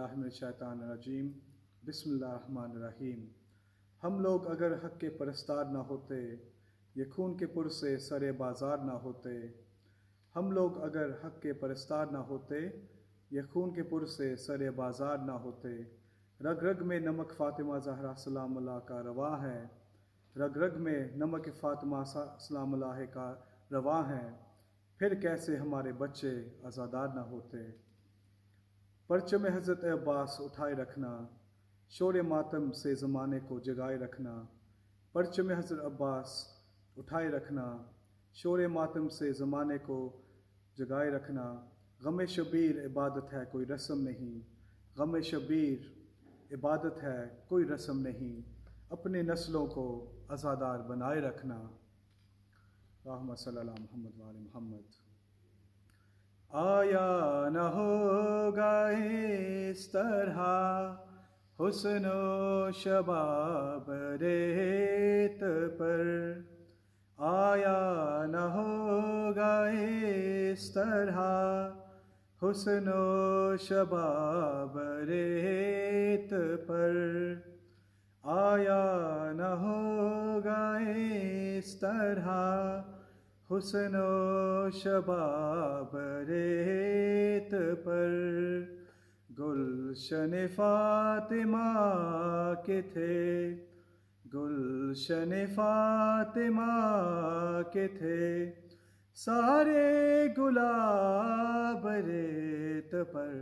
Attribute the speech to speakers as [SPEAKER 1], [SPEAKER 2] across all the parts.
[SPEAKER 1] باللہ من الشیطان الرجیم بسم اللہ الرحمن الرحیم۔ ہم لوگ اگر حق کے پرستار نہ ہوتے، یہ خون کے پر سے سر بازار نہ ہوتے۔ ہم لوگ اگر حق کے پرستار نہ ہوتے، یہ خون کے پر سے سر بازار نہ ہوتے۔ رگ رگ میں نمک فاطمہ زہرا سلام اللہ کا رواں ہے، رگ رگ میں نمک فاطمہ سلام اللہ کا رواں ہے، پھر کیسے ہمارے بچے آزادار نہ ہوتے۔ پرچم حضرت عباس اٹھائے رکھنا، شور ماتم سے زمانے کو جگائے رکھنا۔ پرچم حضرت عباس اٹھائے رکھنا، شور ماتم سے زمانے کو جگائے رکھنا۔ غم شبیر عبادت ہے کوئی رسم نہیں، غم شبیر عبادت ہے کوئی رسم نہیں، اپنے نسلوں کو آزادار بنائے رکھنا۔ اللہم صلی اللہ محمد وآل محمد۔ آیا نہ ہوگا اس طرح حسن و شباب ریت پر، آیا نہ ہوگا اس طرح حسن و شباب ریت پر، آیا نہ ہوگا اس طرح حسن و شباب ریت پر۔ گلشن فاطمہ کے تھے، گلشن فاطمہ کے تھے سارے گلاب ریت پر،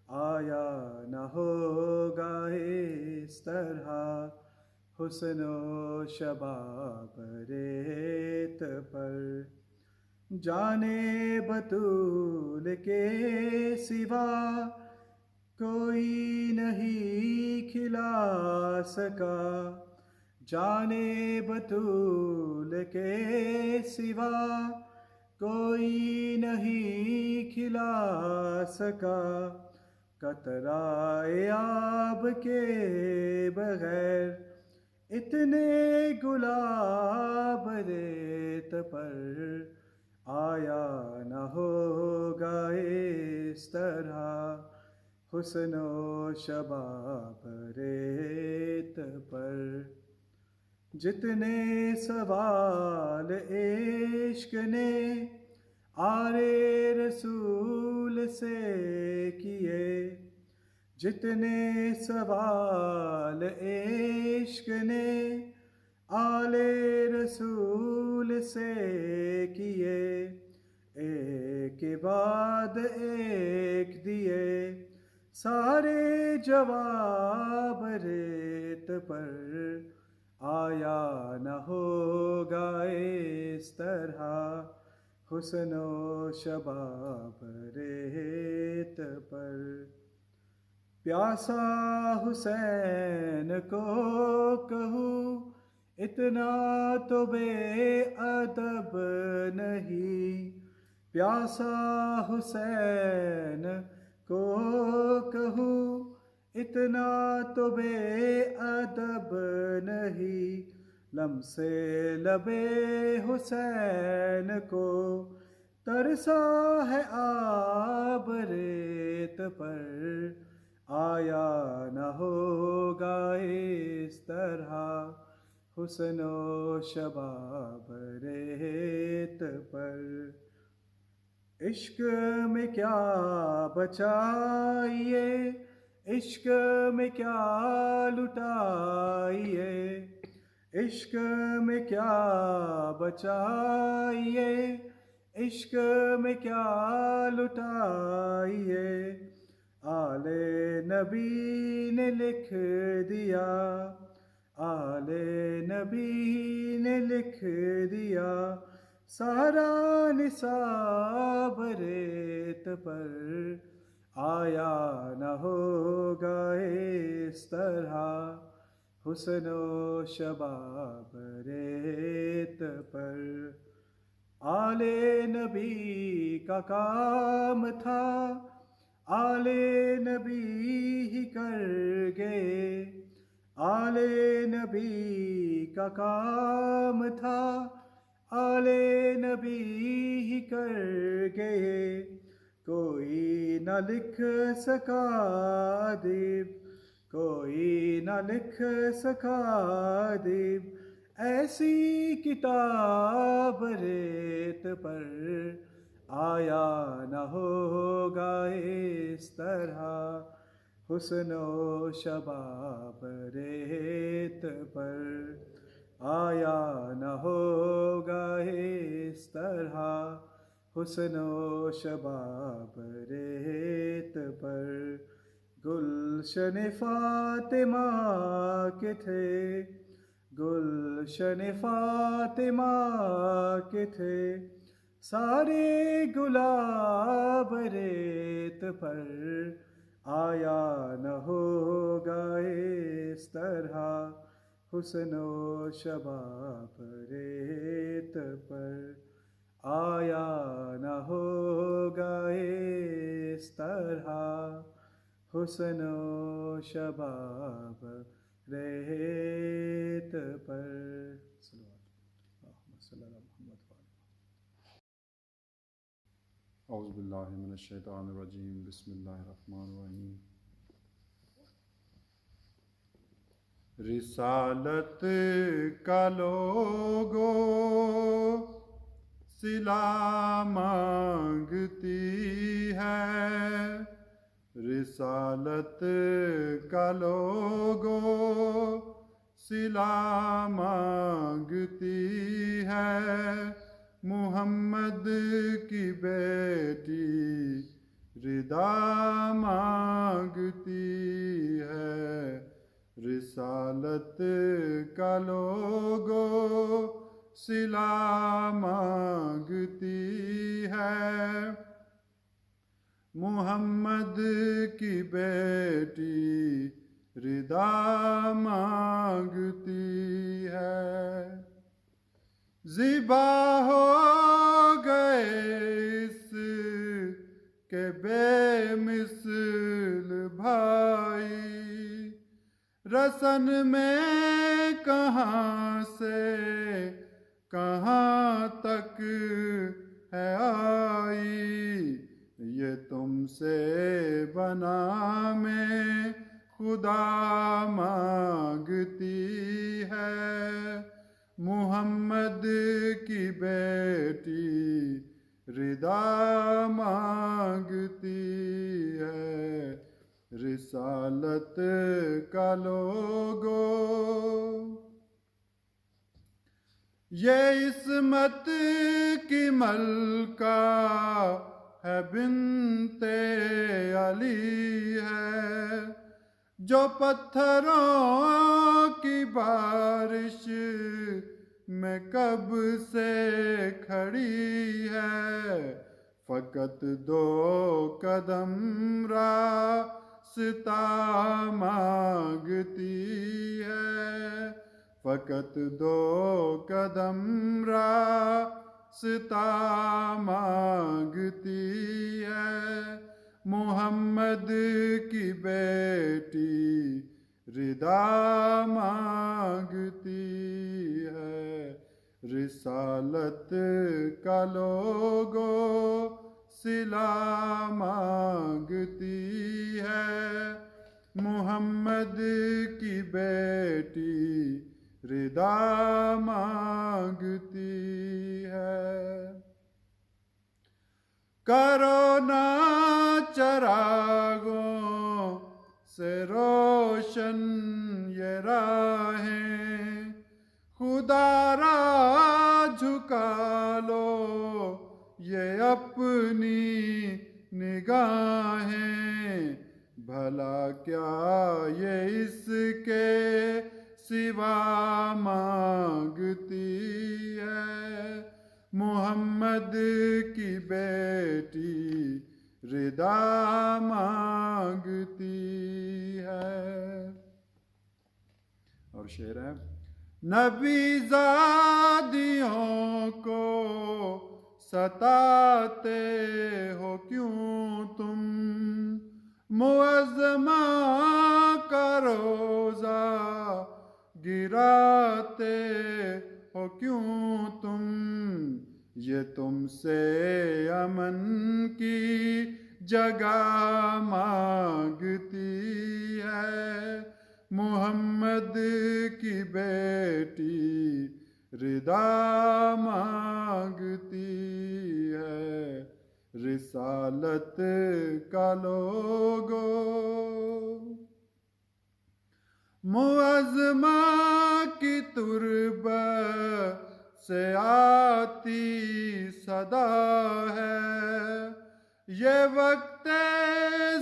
[SPEAKER 1] آیا نہ ہوگا اس طرح حسن و شباب ریت پر۔ جانے بطول کے سوا کوئی نہیں کھلا سکا، جانے بطول کے سوا کوئی نہیں کھلا سکا، قطرہ آب کے بغیر اتنے گلاب ریت پر، آیا نہ ہوگا اس طرح حسن و شباب ریت پر۔ جتنے سوال عشق نے آرے رسول سے کیے، جتنے سوال عشق نے آل رسول سے کیے، ایک کے بعد ایک دیے سارے جواب ریت پر، آیا نہ ہوگا اس طرح حسن و شباب ریت پر۔ پیاسا حسین کو کہوں اتنا تو بے ادب نہیں، پیاسا حسین کو کہوں اتنا تو بے ادب نہیں، لمس لب حسین کو ترسا ہے آب ریت پر، آیا نہ ہوگا اس طرح حسن و شباب ریت پر۔ عشق میں کیا بچائیے، عشق میں کیا لٹائیے، عشق میں کیا بچائیے، عشق میں کیا لٹائیے، آل نبی نے لکھ دیا، آل نبی نے لکھ دیا سارا نصاب ریت پر، آیا نہ ہوگا اس طرح حسن و شباب ریت پر۔ آل نبی کا کام تھا، آل نبی ہی کر گئے، آل نبی کا کام تھا، آل نبی ہی کر گئے، کوئی نہ لکھ سکا ادیب، کوئی نہ لکھ سکا ادیب، ایسی کتاب ریت پر آیا نہ ہوگا اس طرح حسن و شباب ریت پر، آیا نہ ہوگا اس طرح حسن و شباب ریت پر۔ گلشن فاطمہ کے تھے، گلشن فاطمہ کے تھے، سارے گلاب ریت پر، آیا نہ ہوگا اس طرح حسن و شباب ریت پر، آیا نہ ہوگا اس طرح حسن و شباب ریت پر۔ صلی اللہ محمد۔
[SPEAKER 2] اعوذ باللہ من الشیطان الرجیم، بسم اللہ الرحمن الرحیم۔ رسالت کا لوگو صلہ مانگتی ہے، رسالت کا لوگو صلہ مانگتی ہے، محمد کی بیٹی ردا مانگتی ہے، رسالت کا لوگو صلہ مانگتی ہے، محمد کی بیٹی ردا مانگتی ہے۔ ذبح ہو گئے اس کے بے مثل بھائی، رسن میں کہاں سے کہاں تک ہے آئی، یہ تم سے بنا میں خدا مانگتی ہے، محمد کی بیٹی ردا مانگتی ہے، رسالت کا لوگو۔ یہ عصمت کی ملکہ ہے، بنت علی ہے، جو پتھروں کی بارش میں کب سے کھڑی ہے، فقط دو قدم راستہ مانگتی ہے، فقط دو قدم راستہ مانگتی ہے، محمد کی بیٹی ردا مانگتی ہے، رسالت کا لوگو صلہ مانگتی ہے، محمد کی بیٹی ردا مانگتی ہے۔ کرو نا چراغوں سے روشن یہ راہیں، خدا را جھکا لو یہ اپنی نگاہیں، بھلا کیا یہ اس کے سوا مانگتی ہے، محمد کی بیٹی ردا مانگتی ہے۔ اور شعر ہے، نبی زادیوں کو ستاتے ہو کیوں تم، معظمہ کا روزہ گراتے ہو کیوں تم، یہ تم سے امن کی جگہ مانگتی ہے، محمد کی بیٹی ردا مانگتی ہے، رسالت کا لوگو معظمہ کی تربت سے آتی صدا ہے، یہ وقت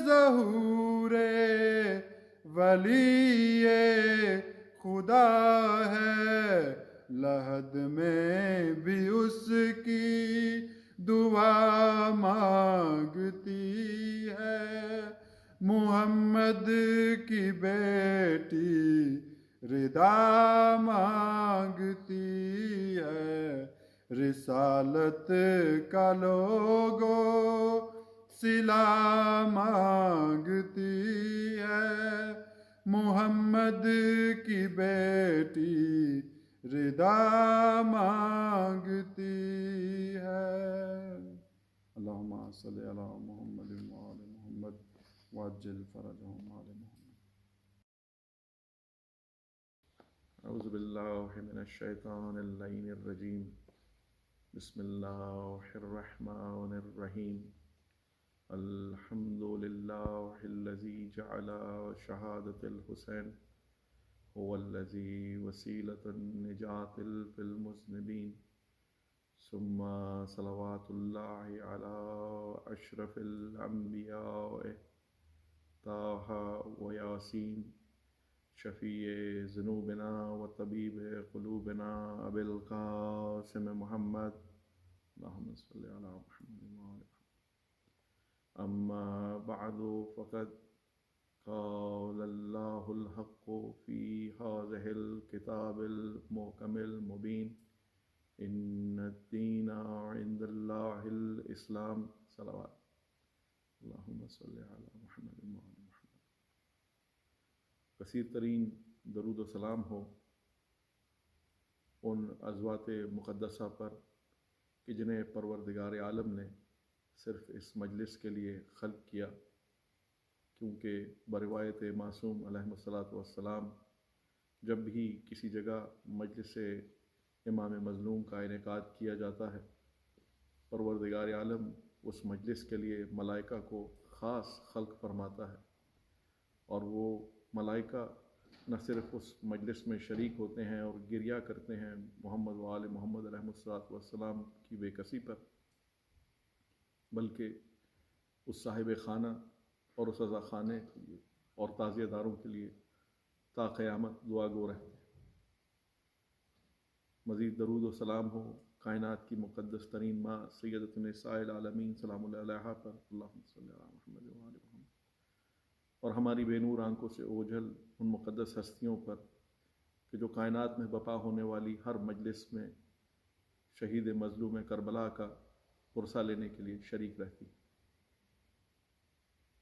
[SPEAKER 2] ظہور ولی خدا ہے، لحد میں بھی اس کی دعا مانگتی ہے، محمد کی بیٹی ردا مانگتی ہے، رسالت کا لوگو صلہ مانگتی ہے، محمد کی بیٹی ردا مانگتی ہے۔ اللہم صلی علی محمد وآل محمد وعجل فرجہم آل محمد۔ اعوذ باللہ من الشیطان اللعین الرجیم، بسم اللہ الرحمن الرحیم، الحمد للہ الذی جعل شہادت الحسین هو الذی وسیلۃ النجات فی المذنبین، ثم صلوات اللہ علی اشرف الانبیاء طٰہٰ و یاسین، شفیع ذنوبنا و طبیب قلوبنا ابی القاسم محمد، اللہم صلی علی محمد وآل محمد۔ اما بعد فقد قال اللہ الحق فی هذہ الکتاب المحکم المبین، ان الدین عند اللہ الاسلام، صلوات اللہم صلی علی محمد وآل محمد۔ کثیر ترین درود و سلام ہو ان ازوات مقدسہ پر کہ جنہیں پروردگار عالم نے صرف اس مجلس کے لیے خلق کیا، کیونکہ بروایت معصوم علیہ الصلاۃ والسلام جب بھی کسی جگہ مجلس امام مظلوم کا انعقاد کیا جاتا ہے، پروردگار عالم اس مجلس کے لیے ملائکہ کو خاص خلق فرماتا ہے، اور وہ ملائکہ نہ صرف اس مجلس میں شریک ہوتے ہیں اور گریہ کرتے ہیں محمد و آل محمد علیہ الصلاۃ والسلام کی بے کسی پر، بلکہ اس صاحب خانہ اور اس عزا خانے کے لیے اور تعزیہ داروں کے لیے تا قیامت دعا گو رہتے ہیں۔ مزید درود و سلام ہو کائنات کی مقدس ترین ماں سیدۃ النساء العالمین سلام اللہ علیہا پر، اللہم صلی علی محمد وآل محمد، اور ہماری بے نور آنکھوں سے اوجھل ان مقدس ہستیوں پر کہ جو کائنات میں بپا ہونے والی ہر مجلس میں شہید مظلوم کربلا کا پرسہ لینے کے لیے شریک رہتی۔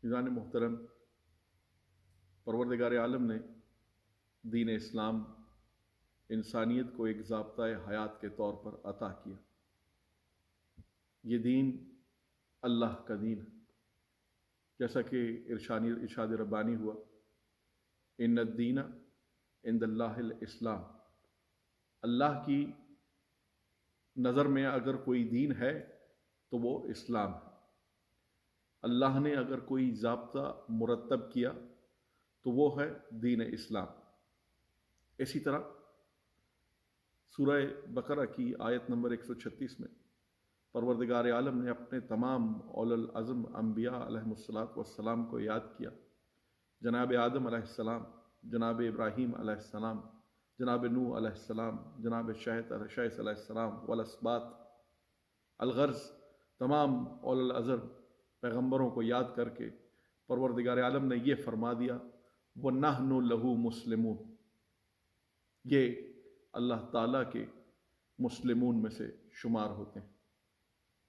[SPEAKER 2] عزیزان محترم، پروردگار عالم نے دین اسلام انسانیت کو ایک ضابطۂ حیات کے طور پر عطا کیا۔ یہ دین اللہ کا دین ہے، جیسا کہ ارشاد ربانی ہوا، ان الدین عند اللہ الاسلام، اللہ کی نظر میں اگر کوئی دین ہے تو وہ اسلام ہے۔ اللہ نے اگر کوئی ضابطہ مرتب کیا تو وہ ہے دین اسلام۔ اسی طرح سورہ بقرہ کی آیت نمبر 136 میں پروردگار عالم نے اپنے تمام اول العزم انبیاء علیہ الصلاۃ والسلام کو یاد کیا، جناب آدم علیہ السلام، جناب ابراہیم علیہ السلام، جناب نوح علیہ السلام، جناب شیث علیہ السلام والاسباط۔ الغرض تمام اول العزم پیغمبروں کو یاد کر کے پروردگار عالم نے یہ فرما دیا، وَنَحْنُ لَهُ مُسْلِمُونَ، یہ اللہ تعالیٰ کے مسلمون میں سے شمار ہوتے ہیں،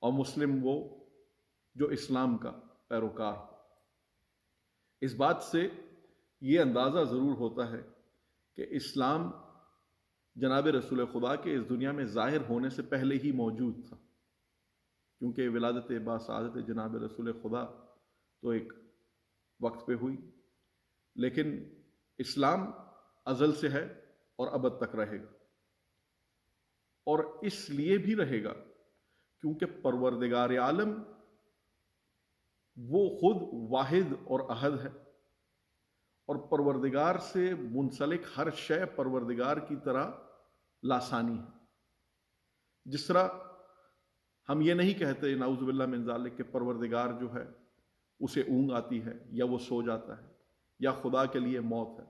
[SPEAKER 2] اور مسلم وہ جو اسلام کا پیروکار ہو۔ اس بات سے یہ اندازہ ضرور ہوتا ہے کہ اسلام جناب رسول خدا کے اس دنیا میں ظاہر ہونے سے پہلے ہی موجود تھا، کیونکہ ولادت باسعادت جناب رسول خدا تو ایک وقت پہ ہوئی، لیکن اسلام ازل سے ہے اور ابد تک رہے گا، اور اس لیے بھی رہے گا کیونکہ پروردگار عالم وہ خود واحد اور احد ہے، اور پروردگار سے منسلک ہر شے پروردگار کی طرح لاسانی ہے۔ جس طرح ہم یہ نہیں کہتے نعوذ باللہ من ذالک کہ پروردگار جو ہے اسے اونگ آتی ہے یا وہ سو جاتا ہے یا خدا کے لیے موت ہے،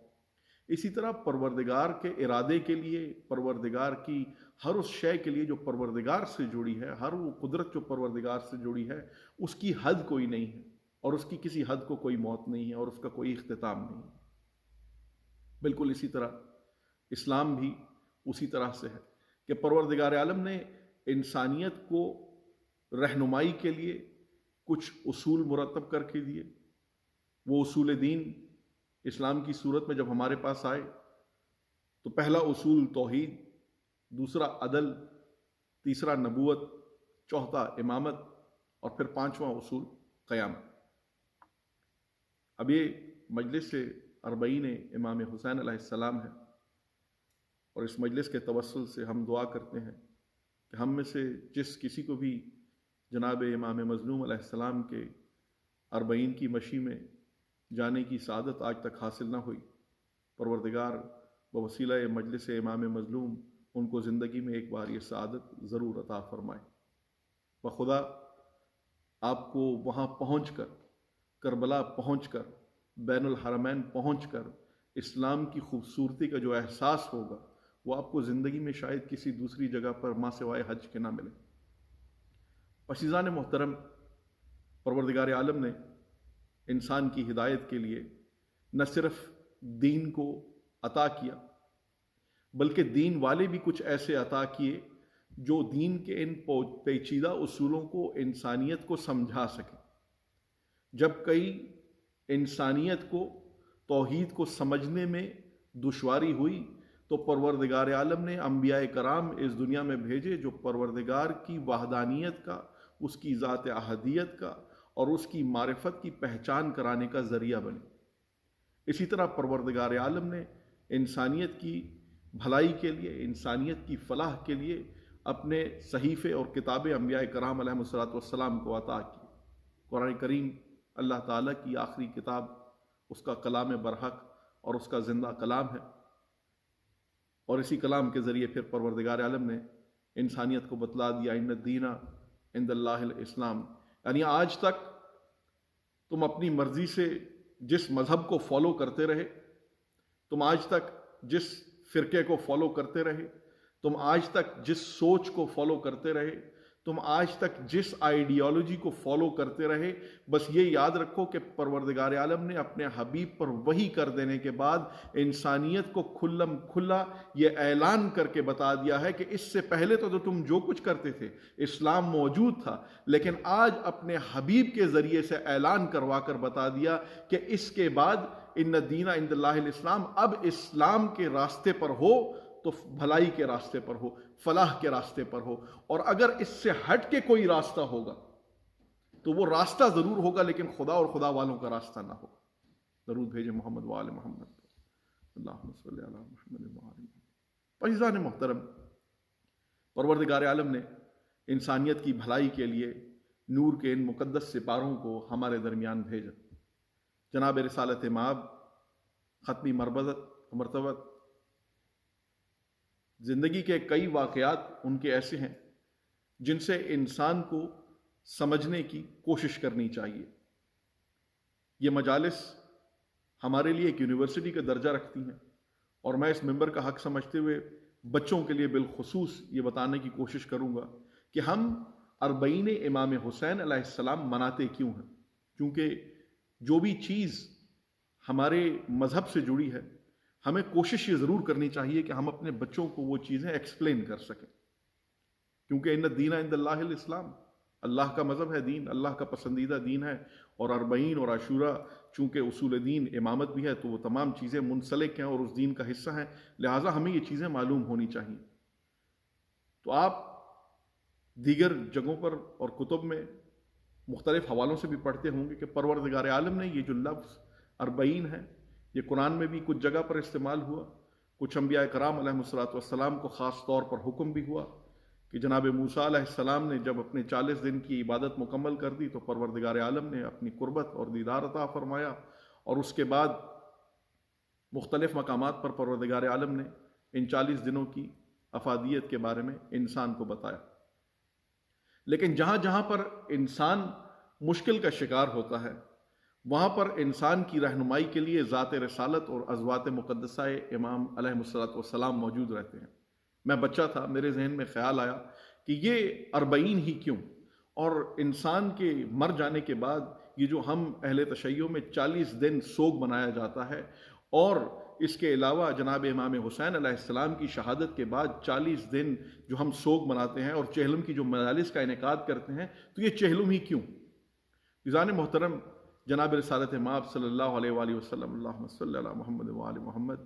[SPEAKER 2] اسی طرح پروردگار کے ارادے کے لیے، پروردگار کی ہر اس شے کے لیے جو پروردگار سے جڑی ہے، ہر وہ قدرت جو پروردگار سے جڑی ہے، اس کی حد کوئی نہیں ہے، اور اس کی کسی حد کو کوئی موت نہیں ہے، اور اس کا کوئی اختتام نہیں ہے۔ بالکل اسی طرح اسلام بھی اسی طرح سے ہے کہ پروردگار عالم نے انسانیت کو رہنمائی کے لیے کچھ اصول مرتب کر کے دیے۔ وہ اصول دین اسلام کی صورت میں جب ہمارے پاس آئے تو پہلا اصول توحید، دوسرا عدل، تیسرا نبوت، چوتھا امامت، اور پھر پانچواں اصول قیامت۔ اب یہ مجلس اربعین امام حسین علیہ السلام ہے، اور اس مجلس کے توسل سے ہم دعا کرتے ہیں کہ ہم میں سے جس کسی کو بھی جناب امام مظلوم علیہ السلام کے اربعین کی مشی میں جانے کی سعادت آج تک حاصل نہ ہوئی، پروردگار بوسیلہ مجلس امام مظلوم ان کو زندگی میں ایک بار یہ سعادت ضرور عطا فرمائے۔ بخدا آپ کو وہاں پہنچ کر، کربلا پہنچ کر، بین الحرمین پہنچ کر اسلام کی خوبصورتی کا جو احساس ہوگا وہ آپ کو زندگی میں شاید کسی دوسری جگہ پر ماں سوائے حج کے نہ ملے۔ عزیزان محترم، پروردگار عالم نے انسان کی ہدایت کے لیے نہ صرف دین کو عطا کیا بلکہ دین والے بھی کچھ ایسے عطا کیے جو دین کے ان پیچیدہ اصولوں کو انسانیت کو سمجھا سکے۔ جب کئی انسانیت کو توحید کو سمجھنے میں دشواری ہوئی تو پروردگار عالم نے انبیاء کرام اس دنیا میں بھیجے جو پروردگار کی وحدانیت کا، اس کی ذات احدیت کا اور اس کی معرفت کی پہچان کرانے کا ذریعہ بنے۔ اسی طرح پروردگار عالم نے انسانیت کی بھلائی کے لیے، انسانیت کی فلاح کے لیے اپنے صحیفے اور کتابیں انبیاء کرام علیہ الصلوۃ والسلام کو عطا کی۔ قرآن کریم اللہ تعالیٰ کی آخری کتاب، اس کا کلام برحق اور اس کا زندہ کلام ہے، اور اسی کلام کے ذریعے پھر پروردگار عالم نے انسانیت کو بتلا دیا ان الدین عند اللہ الاسلام، یعنی آج تک تم اپنی مرضی سے جس مذہب کو فالو کرتے رہے، تم آج تک جس فرقے کو فالو کرتے رہے، تم آج تک جس سوچ کو فالو کرتے رہے، تم آج تک جس آئیڈیالوجی کو فالو کرتے رہے، بس یہ یاد رکھو کہ پروردگار عالم نے اپنے حبیب پر وحی کر دینے کے بعد انسانیت کو کھلم کھلا یہ اعلان کر کے بتا دیا ہے کہ اس سے پہلے تو تم جو کچھ کرتے تھے اسلام موجود تھا، لیکن آج اپنے حبیب کے ذریعے سے اعلان کروا کر بتا دیا کہ اس کے بعد ان الدین عند اللہ الاسلام، اب اسلام کے راستے پر ہو تو بھلائی کے راستے پر ہو، فلاح کے راستے پر ہو، اور اگر اس سے ہٹ کے کوئی راستہ ہوگا تو وہ راستہ ضرور ہوگا لیکن خدا اور خدا والوں کا راستہ نہ ہو۔ درود بھیجے محمد وآل محمد، اللہم صلی علی محمد وآل محمد۔ عزیزان محترم، پروردگار عالم نے انسانیت کی بھلائی کے لیے نور کے ان مقدس سپاروں کو ہمارے درمیان بھیجا۔ جناب رسالت مآب، ختمی مرتبت، زندگی کے کئی واقعات ان کے ایسے ہیں جن سے انسان کو سمجھنے کی کوشش کرنی چاہیے۔ یہ مجالس ہمارے لیے ایک یونیورسٹی کا درجہ رکھتی ہیں، اور میں اس ممبر کا حق سمجھتے ہوئے بچوں کے لیے بالخصوص یہ بتانے کی کوشش کروں گا کہ ہم اربعین امام حسین علیہ السلام مناتے کیوں ہیں، کیونکہ جو بھی چیز ہمارے مذہب سے جڑی ہے ہمیں کوشش یہ ضرور کرنی چاہیے کہ ہم اپنے بچوں کو وہ چیزیں ایکسپلین کر سکیں، کیونکہ ان الدین عند اللہ الاسلام، اللہ کا مذہب ہے دین، اللہ کا پسندیدہ دین ہے، اور اربعین اور عاشورہ چونکہ اصول دین امامت بھی ہے تو وہ تمام چیزیں منسلک ہیں اور اس دین کا حصہ ہیں، لہٰذا ہمیں یہ چیزیں معلوم ہونی چاہیے۔ تو آپ دیگر جگہوں پر اور کتب میں مختلف حوالوں سے بھی پڑھتے ہوں گے کہ پروردگار عالم نے یہ جو لفظ 40 ہے یہ قرآن میں بھی کچھ جگہ پر استعمال ہوا، کچھ انبیاء کرام علیہ الصلوۃ والسلام کو خاص طور پر حکم بھی ہوا کہ جناب موسیٰ علیہ السلام نے جب اپنے 40 دن کی عبادت مکمل کر دی تو پروردگار عالم نے اپنی قربت اور دیدار عطا فرمایا، اور اس کے بعد مختلف مقامات پر پروردگار عالم نے ان 40 دنوں کی افادیت کے بارے میں انسان کو بتایا۔ لیکن جہاں جہاں پر انسان مشکل کا شکار ہوتا ہے وہاں پر انسان کی رہنمائی کے لیے ذات رسالت اور ازوات مقدسہ امام علیہ الصلوۃ والسلام موجود رہتے ہیں۔ میں بچہ تھا، میرے ذہن میں خیال آیا کہ یہ 40 ہی کیوں، اور انسان کے مر جانے کے بعد یہ جو ہم اہل تشیع میں 40 دن سوگ منایا جاتا ہے، اور اس کے علاوہ جناب امام حسین علیہ السلام کی شہادت کے بعد 40 دن جو ہم سوگ مناتے ہیں اور چہلم کی جو مجالس کا انعقاد کرتے ہیں، تو یہ چہلم ہی کیوں؟ عزیزان محترم، جناب رسالت مآب صلی اللہ علیہ وآلہ وسلم، اللہم صلی علی محمد وآل محمد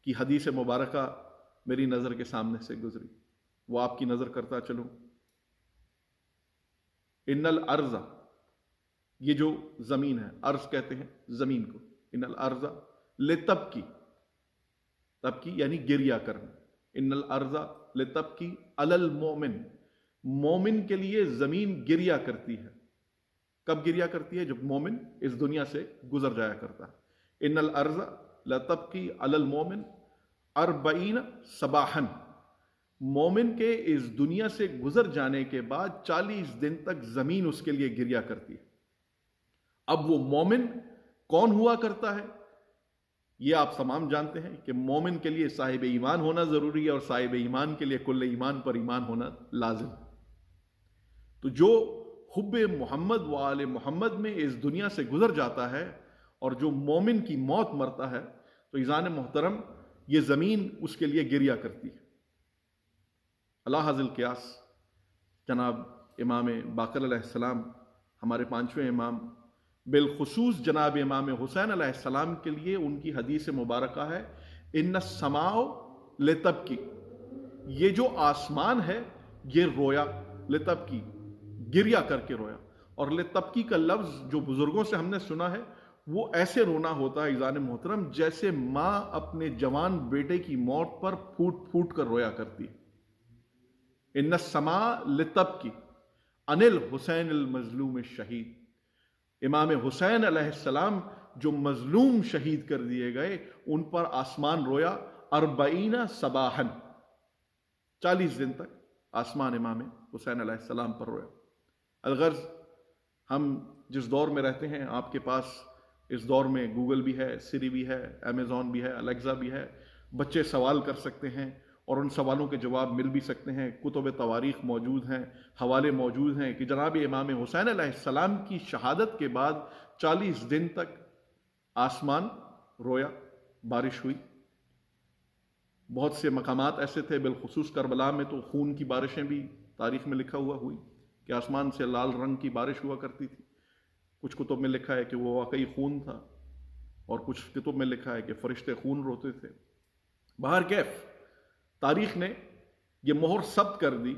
[SPEAKER 2] کی حدیث مبارکہ میری نظر کے سامنے سے گزری، وہ آپ کی نظر کرتا چلوں۔ ان الارض، یہ جو زمین ہے، ارض کہتے ہیں زمین کو، ان الارض لتبکی، تبکی یعنی گریا کرنا، ان الارض لتبکی علی المؤمن، مومن کے لیے زمین گریا کرتی ہے۔ کب گریا کرتی ہے؟ جب مومن اس دنیا سے گزر جایا کرتا ہے۔ ان الارض لتبکی علی المؤمن 40 صباحاً، مومن کے اس دنیا سے گزر جانے کے بعد 40 دن تک زمین اس کے لیے گریا کرتی ہے۔ اب وہ مومن کون ہوا کرتا ہے؟ یہ آپ تمام جانتے ہیں کہ مومن کے لیے صاحب ایمان ہونا ضروری ہے، اور صاحب ایمان کے لیے کل ایمان پر ایمان ہونا لازم ہے۔ تو جو حب محمد و آل محمد میں اس دنیا سے گزر جاتا ہے اور جو مومن کی موت مرتا ہے، تو عزیزان محترم یہ زمین اس کے لیے گریا کرتی ہے۔ اللہ حاضر القیاس جناب امام باقر علیہ السلام، ہمارے 5ویں امام، بالخصوص جناب امام حسین علیہ السلام کے لیے ان کی حدیث مبارکہ ہے ان السماء لتبکی، یہ جو آسمان ہے یہ رویا، لتبکی گریا کر کے رویا۔ اور لتبکی کا لفظ جو بزرگوں سے ہم نے سنا ہے وہ ایسے رونا ہوتا ہے عزیزان محترم جیسے ماں اپنے جوان بیٹے کی موت پر پھوٹ پھوٹ کر رویا کرتی ہے۔ ان السماء لتبکی عن الحسین المظلوم الشہید، امام حسین علیہ السلام جو مظلوم شہید کر دیے گئے ان پر آسمان رویا 40 صباحاً، 40 دن تک آسمان امام حسین علیہ السلام پر رویا۔ الغرض ہم جس دور میں رہتے ہیں، آپ کے پاس اس دور میں گوگل بھی ہے، سری بھی ہے، امیزون بھی ہے، الیکسا بھی ہے، بچے سوال کر سکتے ہیں اور ان سوالوں کے جواب مل بھی سکتے ہیں، کتب تواریخ موجود ہیں، حوالے موجود ہیں کہ جناب امام حسین علیہ السلام کی شہادت کے بعد 40 دن تک آسمان رویا، بارش ہوئی۔ بہت سے مقامات ایسے تھے، بالخصوص کربلا میں تو خون کی بارشیں بھی تاریخ میں لکھا ہوا ہوئی کہ آسمان سے لال رنگ کی بارش ہوا کرتی تھی۔ کچھ کتب میں لکھا ہے کہ وہ واقعی خون تھا، اور کچھ کتب میں لکھا ہے کہ فرشتے خون روتے تھے۔ بہرکیف تاریخ نے یہ مہر ثبت کر دی،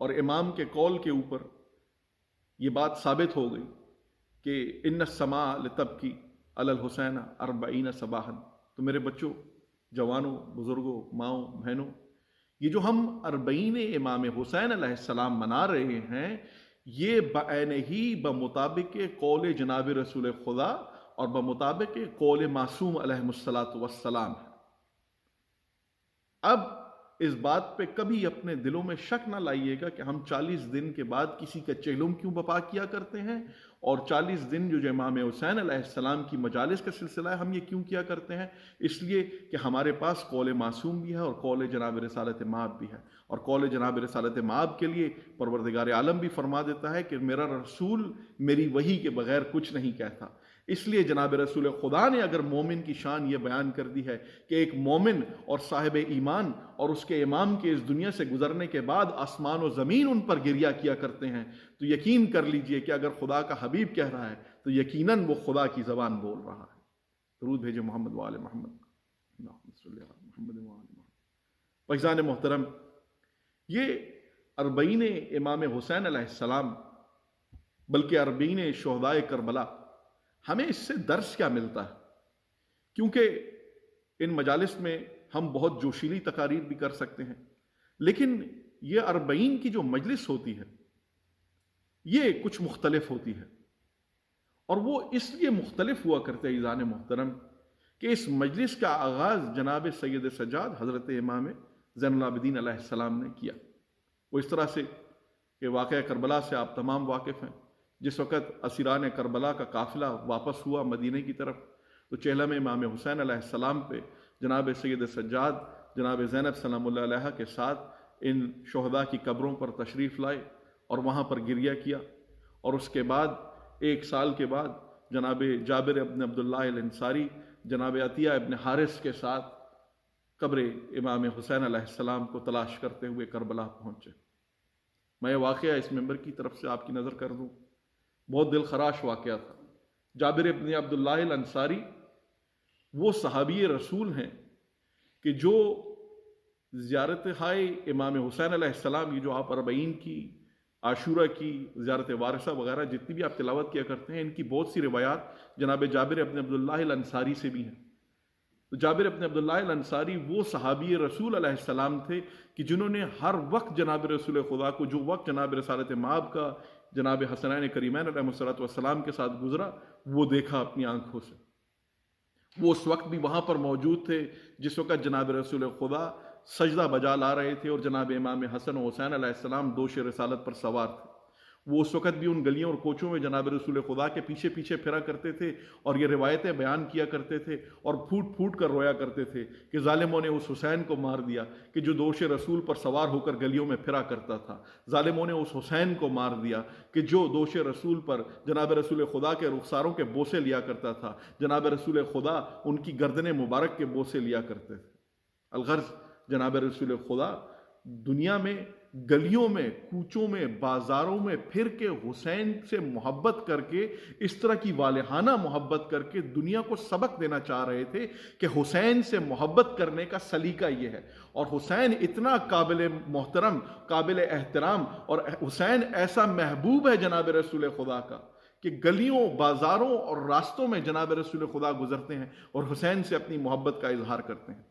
[SPEAKER 2] اور امام کے قول کے اوپر یہ بات ثابت ہو گئی کہ ان السماء لتبکی علی الحسین 40 صباحاً۔ تو میرے بچوں، جوانوں، بزرگوں، ماؤں، بہنوں، یہ جو ہم 40 امام حسین علیہ السلام منا رہے ہیں یہ بعین ہی بمطابق قول جناب رسول خدا اور بمطابق قول معصوم علیہ الصلوۃ والسلام ہے۔ اب اس بات پہ کبھی اپنے دلوں میں شک نہ لائیے گا کہ ہم 40 دن کے بعد کسی کا چہلم کیوں بپا کیا کرتے ہیں، اور 40 دن جو امام حسین علیہ السلام کی مجالس کا سلسلہ ہے ہم یہ کیوں کیا کرتے ہیں؟ اس لیے کہ ہمارے پاس قول معصوم بھی ہے اور قول جناب رسالت مآب بھی ہے، اور قول جناب رسالت مآب کے لیے پروردگار عالم بھی فرما دیتا ہے کہ میرا رسول میری وحی کے بغیر کچھ نہیں کہتا۔ اس لیے جناب رسول خدا نے اگر مومن کی شان یہ بیان کر دی ہے کہ ایک مومن اور صاحب ایمان اور اس کے امام کے اس دنیا سے گزرنے کے بعد آسمان و زمین ان پر گریا کیا کرتے ہیں، تو یقین کر لیجئے کہ اگر خدا کا حبیب کہہ رہا ہے تو یقیناً وہ خدا کی زبان بول رہا ہے۔ درود بھیجے محمد وآل محمد، اللہم صلی علی محمد وآل محمد۔ فیضان محترم، یہ اربعین امام حسین علیہ السلام بلکہ اربعین شہدائے کربلا، ہمیں اس سے درس کیا ملتا ہے؟ کیونکہ ان مجالس میں ہم بہت جوشیلی تقاریر بھی کر سکتے ہیں، لیکن یہ اربعین کی جو مجلس ہوتی ہے یہ کچھ مختلف ہوتی ہے، اور وہ اس لیے مختلف ہوا کرتے ہیں عزیزان محترم کہ اس مجلس کا آغاز جناب سید سجاد حضرت امام زین العابدین علیہ السلام نے کیا۔ وہ اس طرح سے کہ واقعہ کربلا سے آپ تمام واقف ہیں، جس وقت اسیران کربلا کا قافلہ واپس ہوا مدینہ کی طرف تو چہلم امام حسین علیہ السلام پہ جناب سید سجاد جناب زینب سلام اللہ علیہ کے ساتھ ان شہداء کی قبروں پر تشریف لائے اور وہاں پر گریہ کیا، اور اس کے بعد 1 سال کے بعد جناب جابر ابن عبداللہ الانصاری جناب عطیہ ابن حارث کے ساتھ قبر امام حسین علیہ السلام کو تلاش کرتے ہوئے کربلا پہنچے۔ میں یہ واقعہ اس ممبر کی طرف سے آپ کی نظر کر دوں، بہت دل خراش واقعہ تھا۔ جابر ابن عبداللہ الانصاری وہ صحابی رسول ہیں کہ جو زیارت ہائے امام حسین علیہ السلام، یہ جو آپ اربعین کی، عاشورہ کی، زیارت وارثہ وغیرہ جتنی بھی آپ تلاوت کیا کرتے ہیں، ان کی بہت سی روایات جناب جابر ابن عبداللہ الانصاری سے بھی ہیں۔ تو جابر ابن عبداللہ الانصاری وہ صحابی رسول علیہ السلام تھے کہ جنہوں نے ہر وقت جناب رسول خدا کو، جو وقت جناب رسالت مآب کا جناب حسنین کریمین علیہ السلام کے ساتھ گزرا، وہ دیکھا اپنی آنکھوں سے۔ وہ اس وقت بھی وہاں پر موجود تھے جس وقت جناب رسول خدا سجدہ بجا لا رہے تھے اور جناب امام حسن و حسین علیہ السلام دوش رسالت پر سوار تھے۔ وہ اس وقت بھی ان گلیوں اور کوچوں میں جناب رسول خدا کے پیچھے پیچھے پھرا کرتے تھے اور یہ روایتیں بیان کیا کرتے تھے اور پھوٹ پھوٹ کر رویا کرتے تھے کہ ظالموں نے اس حسین کو مار دیا کہ جو دوش رسول پر سوار ہو کر گلیوں میں پھرا کرتا تھا، ظالموں نے اس حسین کو مار دیا کہ جو دوش رسول پر جناب رسول خدا کے رخساروں کے بوسے لیا کرتا تھا، جناب رسول خدا ان کی گردن مبارک کے بوسے لیا کرتے تھے۔ الغرض جناب رسول خدا دنیا میں گلیوں میں، کوچوں میں، بازاروں میں پھر کے حسین سے محبت کر کے، اس طرح کی والہانہ محبت کر کے دنیا کو سبق دینا چاہ رہے تھے کہ حسین سے محبت کرنے کا سلیقہ یہ ہے، اور حسین اتنا قابل محترم، قابل احترام، اور حسین ایسا محبوب ہے جناب رسول خدا کا کہ گلیوں، بازاروں اور راستوں میں جناب رسول خدا گزرتے ہیں اور حسین سے اپنی محبت کا اظہار کرتے ہیں۔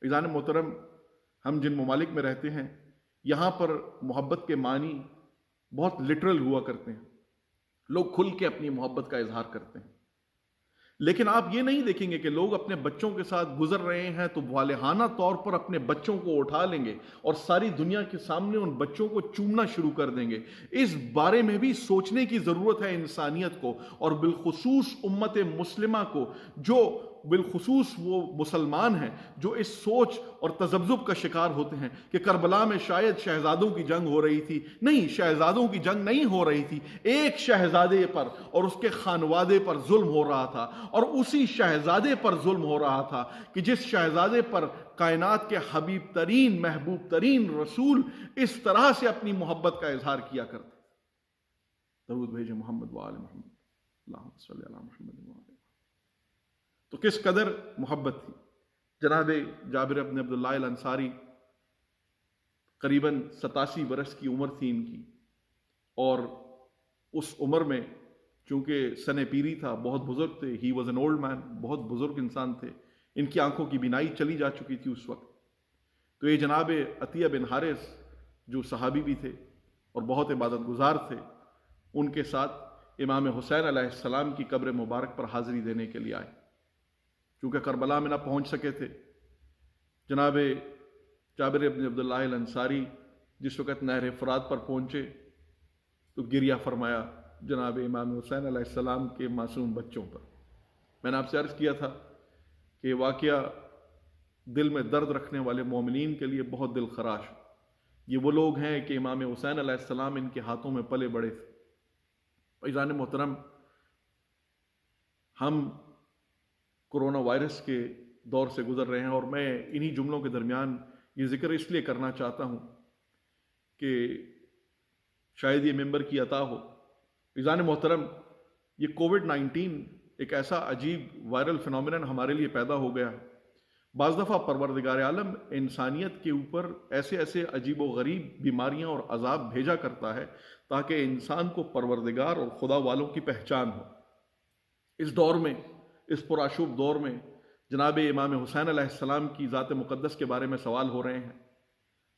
[SPEAKER 2] عزیزان محترم، ہم جن ممالک میں رہتے ہیں یہاں پر محبت کے معنی بہت لٹرل ہوا کرتے ہیں، لوگ کھل کے اپنی محبت کا اظہار کرتے ہیں، لیکن آپ یہ نہیں دیکھیں گے کہ لوگ اپنے بچوں کے ساتھ گزر رہے ہیں تو والہانہ طور پر اپنے بچوں کو اٹھا لیں گے اور ساری دنیا کے سامنے ان بچوں کو چومنا شروع کر دیں گے۔ اس بارے میں بھی سوچنے کی ضرورت ہے انسانیت کو، اور بالخصوص امت مسلمہ کو، جو بالخصوص وہ مسلمان ہیں جو اس سوچ اور تذبذب کا شکار ہوتے ہیں کہ کربلا میں شاید شہزادوں کی جنگ ہو رہی تھی۔ نہیں، شہزادوں کی جنگ نہیں ہو رہی تھی، ایک شہزادے پر اور اس کے خانوادے پر ظلم ہو رہا تھا، اور اسی شہزادے پر ظلم ہو رہا تھا کہ جس شہزادے پر کائنات کے حبیب ترین، محبوب ترین رسول اس طرح سے اپنی محبت کا اظہار کیا کرتے۔ درود بھیجے محمد و آل محمد، اللہم صلی علی محمد و آل محمد۔ تو کس قدر محبت تھی۔ جناب جابر ابن عبداللہ الانصاری قریباً 87 برس کی عمر تھی ان کی، اور اس عمر میں چونکہ سن پیری تھا، بہت بزرگ تھے، he was an old man, بہت بزرگ انسان تھے، ان کی آنکھوں کی بینائی چلی جا چکی تھی اس وقت۔ تو یہ جناب عطیہ بن حارث جو صحابی بھی تھے اور بہت عبادت گزار تھے، ان کے ساتھ امام حسین علیہ السلام کی قبر مبارک پر حاضری دینے کے لیے آئے، چونکہ کربلا میں نہ پہنچ سکے تھے۔ جناب جابر ابن عبداللہ الانصاری جس وقت نہر فرات پر پہنچے تو گریہ فرمایا جناب امام حسین علیہ السلام کے معصوم بچوں پر۔ میں نے آپ سے عرض کیا تھا کہ واقعہ دل میں درد رکھنے والے مومنین کے لیے بہت دل خراش۔ یہ وہ لوگ ہیں کہ امام حسین علیہ السلام ان کے ہاتھوں میں پلے بڑے تھے۔ عزیزان محترم، ہم کورونا وائرس کے دور سے گزر رہے ہیں، اور میں انہی جملوں کے درمیان یہ ذکر اس لیے کرنا چاہتا ہوں کہ شاید یہ ممبر کی عطا ہو۔ عزیزان محترم، یہ کووڈ 19 ایک ایسا عجیب وائرل فنومینن ہمارے لیے پیدا ہو گیا۔ بعض دفعہ پروردگار عالم انسانیت کے اوپر ایسے ایسے عجیب و غریب بیماریاں اور عذاب بھیجا کرتا ہے تاکہ انسان کو پروردگار اور خدا والوں کی پہچان ہو۔ اس دور میں، اس پرآشوب دور میں، جناب امام حسین علیہ السلام کی ذات مقدس کے بارے میں سوال ہو رہے ہیں۔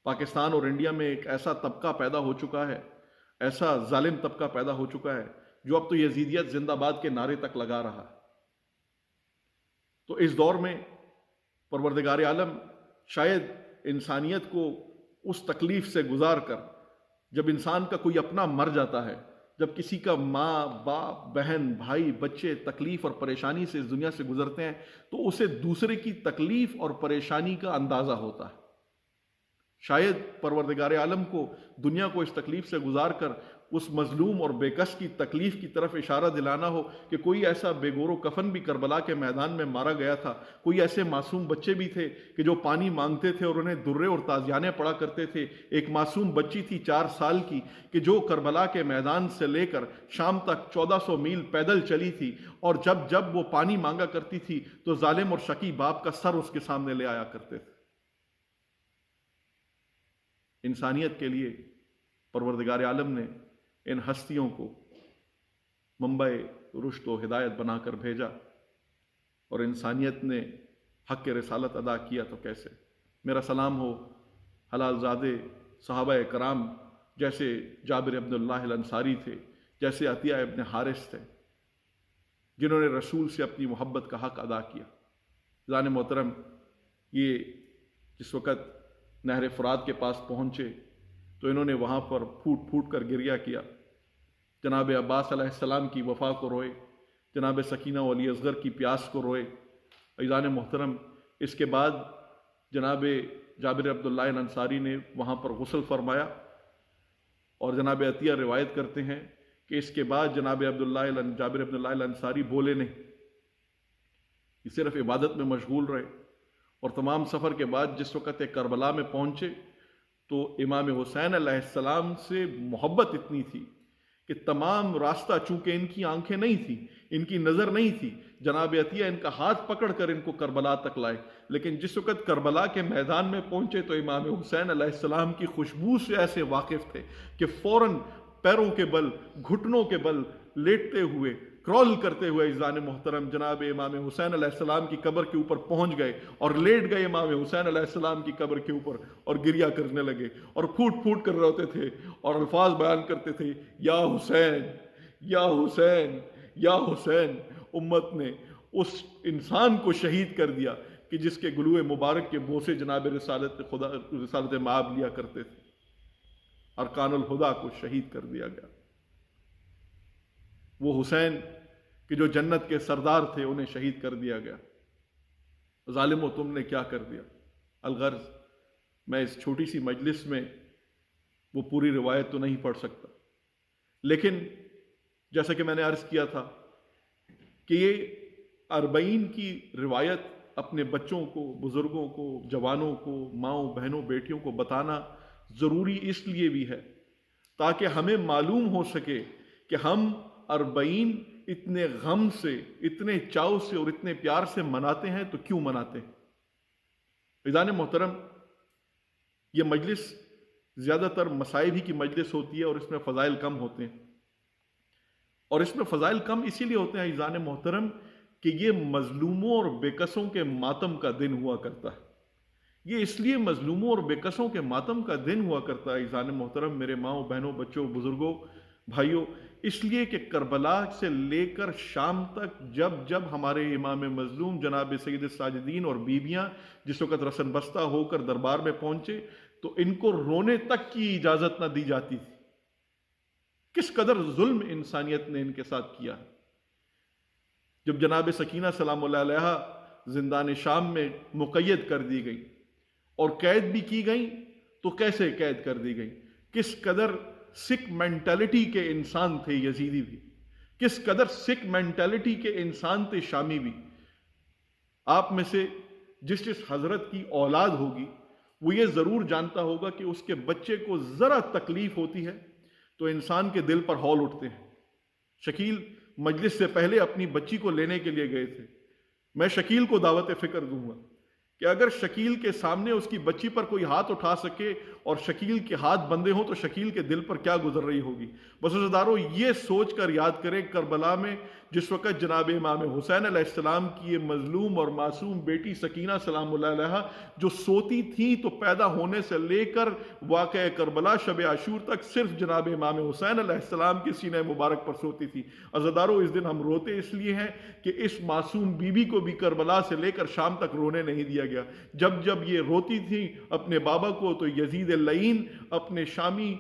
[SPEAKER 2] پاکستان اور انڈیا میں ایک ایسا طبقہ پیدا ہو چکا ہے، ایسا ظالم طبقہ پیدا ہو چکا ہے جو اب تو یزیدیت زندہ باد کے نعرے تک لگا رہا ہے۔ تو اس دور میں پروردگار عالم شاید انسانیت کو اس تکلیف سے گزار کر، جب انسان کا کوئی اپنا مر جاتا ہے، جب کسی کا ماں، باپ، بہن، بھائی، بچے تکلیف اور پریشانی سے اس دنیا سے گزرتے ہیں تو اسے دوسرے کی تکلیف اور پریشانی کا اندازہ ہوتا ہے۔ شاید پروردگار عالم کو دنیا کو اس تکلیف سے گزار کر اس مظلوم اور بے کس کی تکلیف کی طرف اشارہ دلانا ہو کہ کوئی ایسا بے گور و کفن بھی کربلا کے میدان میں مارا گیا تھا، کوئی ایسے معصوم بچے بھی تھے کہ جو پانی مانگتے تھے اور انہیں درے اور تازیانے پڑا کرتے تھے۔ ایک معصوم بچی تھی 4 سال کی کہ جو کربلا کے میدان سے لے کر شام تک 1400 میل پیدل چلی تھی، اور جب جب وہ پانی مانگا کرتی تھی تو ظالم اور شقی باپ کا سر اس کے سامنے لے آیا کرتے تھے۔ انسانیت کے لیے پروردگار عالم نے ان ہستیوں کو منبع رشد و ہدایت بنا کر بھیجا، اور انسانیت نے حق کے رسالت ادا کیا تو کیسے۔ میرا سلام ہو حلال زادے صحابہ کرام جیسے جابر ابن اللہ الانصاری تھے، جیسے عطیہ ابن حارث تھے، جنہوں نے رسول سے اپنی محبت کا حق ادا کیا۔ عزیزان محترم، یہ جس وقت نہر فرات کے پاس پہنچے تو انہوں نے وہاں پر پھوٹ پھوٹ کر گریہ کیا، جناب عباس علیہ السلام کی وفا کو روئے، جناب سکینہ و علی اصغر کی پیاس کو روئے۔ عزیزان محترم، اس کے بعد جناب جابر عبداللہ الانصاری نے وہاں پر غسل فرمایا، اور جناب عطیہ روایت کرتے ہیں کہ اس کے بعد جابر عبداللہ الانصاری بولے نہیں، یہ صرف عبادت میں مشغول رہے۔ اور تمام سفر کے بعد جس وقت کربلا میں پہنچے تو امام حسین علیہ السلام سے محبت اتنی تھی کہ تمام راستہ، چونکہ ان کی آنکھیں نہیں تھیں، ان کی نظر نہیں تھی، جناب عطیہ ان کا ہاتھ پکڑ کر ان کو کربلا تک لائے، لیکن جس وقت کربلا کے میدان میں پہنچے تو امام حسین علیہ السلام کی خوشبو سے ایسے واقف تھے کہ فوراً پیروں کے بل، گھٹنوں کے بل لیٹتے ہوئے، کرول کرتے ہوئے عزیزان محترم جناب امام حسین علیہ السلام کی قبر کے اوپر پہنچ گئے، اور لیٹ گئے امام حسین علیہ السلام کی قبر کے اوپر اور گریہ کرنے لگے، اور پھوٹ پھوٹ کر روتے تھے اور الفاظ بیان کرتے تھے، یا حسین، یا حسین، یا حسین۔ امت نے اس انسان کو شہید کر دیا کہ جس کے گلوئے مبارک کے بوسے جناب رسالت مآب لیا کرتے تھے۔ ارکان الہدا کو شہید کر دیا گیا۔ وہ حسین کہ جو جنت کے سردار تھے انہیں شہید کر دیا گیا۔ ظالمو، تم نے کیا کر دیا؟ الغرض، میں اس چھوٹی سی مجلس میں وہ پوری روایت تو نہیں پڑھ سکتا، لیکن جیسا کہ میں نے عرض کیا تھا کہ یہ 40 کی روایت اپنے بچوں کو، بزرگوں کو، جوانوں کو، ماؤں، بہنوں، بیٹیوں کو بتانا ضروری اس لیے بھی ہے تاکہ ہمیں معلوم ہو سکے کہ ہم 40 اتنے غم سے، اتنے چاؤ سے اور اتنے پیار سے مناتے ہیں تو کیوں مناتے ہیں۔ عزیزان محترم، یہ مجلس زیادہ تر مصائب ہی کی مجلس ہوتی ہے اور اس میں فضائل کم ہوتے ہیں، اور اس میں فضائل کم اسی لیے ہوتے ہیں عزیزان محترم کہ یہ مظلوموں اور بےکسوں کے ماتم کا دن ہوا کرتا ہے۔ یہ اس لیے مظلوموں اور بےکسوں کے ماتم کا دن ہوا کرتا ہے عزیزان محترم، میرے ماؤں، بہنوں، بچوں، بزرگوں، بھائیوں، اس لیے کہ کربلا سے لے کر شام تک جب جب ہمارے امام مظلوم جناب سید الساجدین اور بیویاں جس وقت رسن بستہ ہو کر دربار میں پہنچے تو ان کو رونے تک کی اجازت نہ دی جاتی تھی۔ کس قدر ظلم انسانیت نے ان کے ساتھ کیا۔ جب جناب سکینہ سلام اللہ علیہا زندان شام میں مقید کر دی گئی اور قید بھی کی گئی تو کیسے قید کر دی گئی، کس قدر سکھ مینٹلٹی کے انسان تھے یزیدی بھی، کس قدر سکھ مینٹلٹی کے انسان تھے شامی بھی۔ آپ میں سے جس حضرت کی اولاد ہوگی وہ یہ ضرور جانتا ہوگا کہ اس کے بچے کو ذرا تکلیف ہوتی ہے تو انسان کے دل پر ہول اٹھتے ہیں۔ شکیل مجلس سے پہلے اپنی بچی کو لینے کے لیے گئے تھے، میں شکیل کو دعوت فکر دوں گا کہ اگر شکیل کے سامنے اس کی بچی پر کوئی ہاتھ اٹھا سکے اور شکیل کے ہاتھ بندے ہوں تو شکیل کے دل پر کیا گزر رہی ہوگی۔ بس عزیزدارو، یہ سوچ کر یاد کریں کربلا میں جس وقت جناب امام حسین علیہ السلام کی یہ مظلوم اور معصوم بیٹی سکینہ سلام اللہ علیہا جو سوتی تھی تو پیدا ہونے سے لے کر واقعہ کربلا شب عاشور تک صرف جناب امام حسین علیہ السلام کی سینہ مبارک پر سوتی تھی۔ عزیزدارو، اس دن ہم روتے اس لیے ہیں کہ اس معصوم بیوی کو بھی کربلا سے لے کر شام تک رونے نہیں دیا گیا۔ جب جب یہ روتی تھی اپنے بابا کو تو یزید اللعین اپنے شامی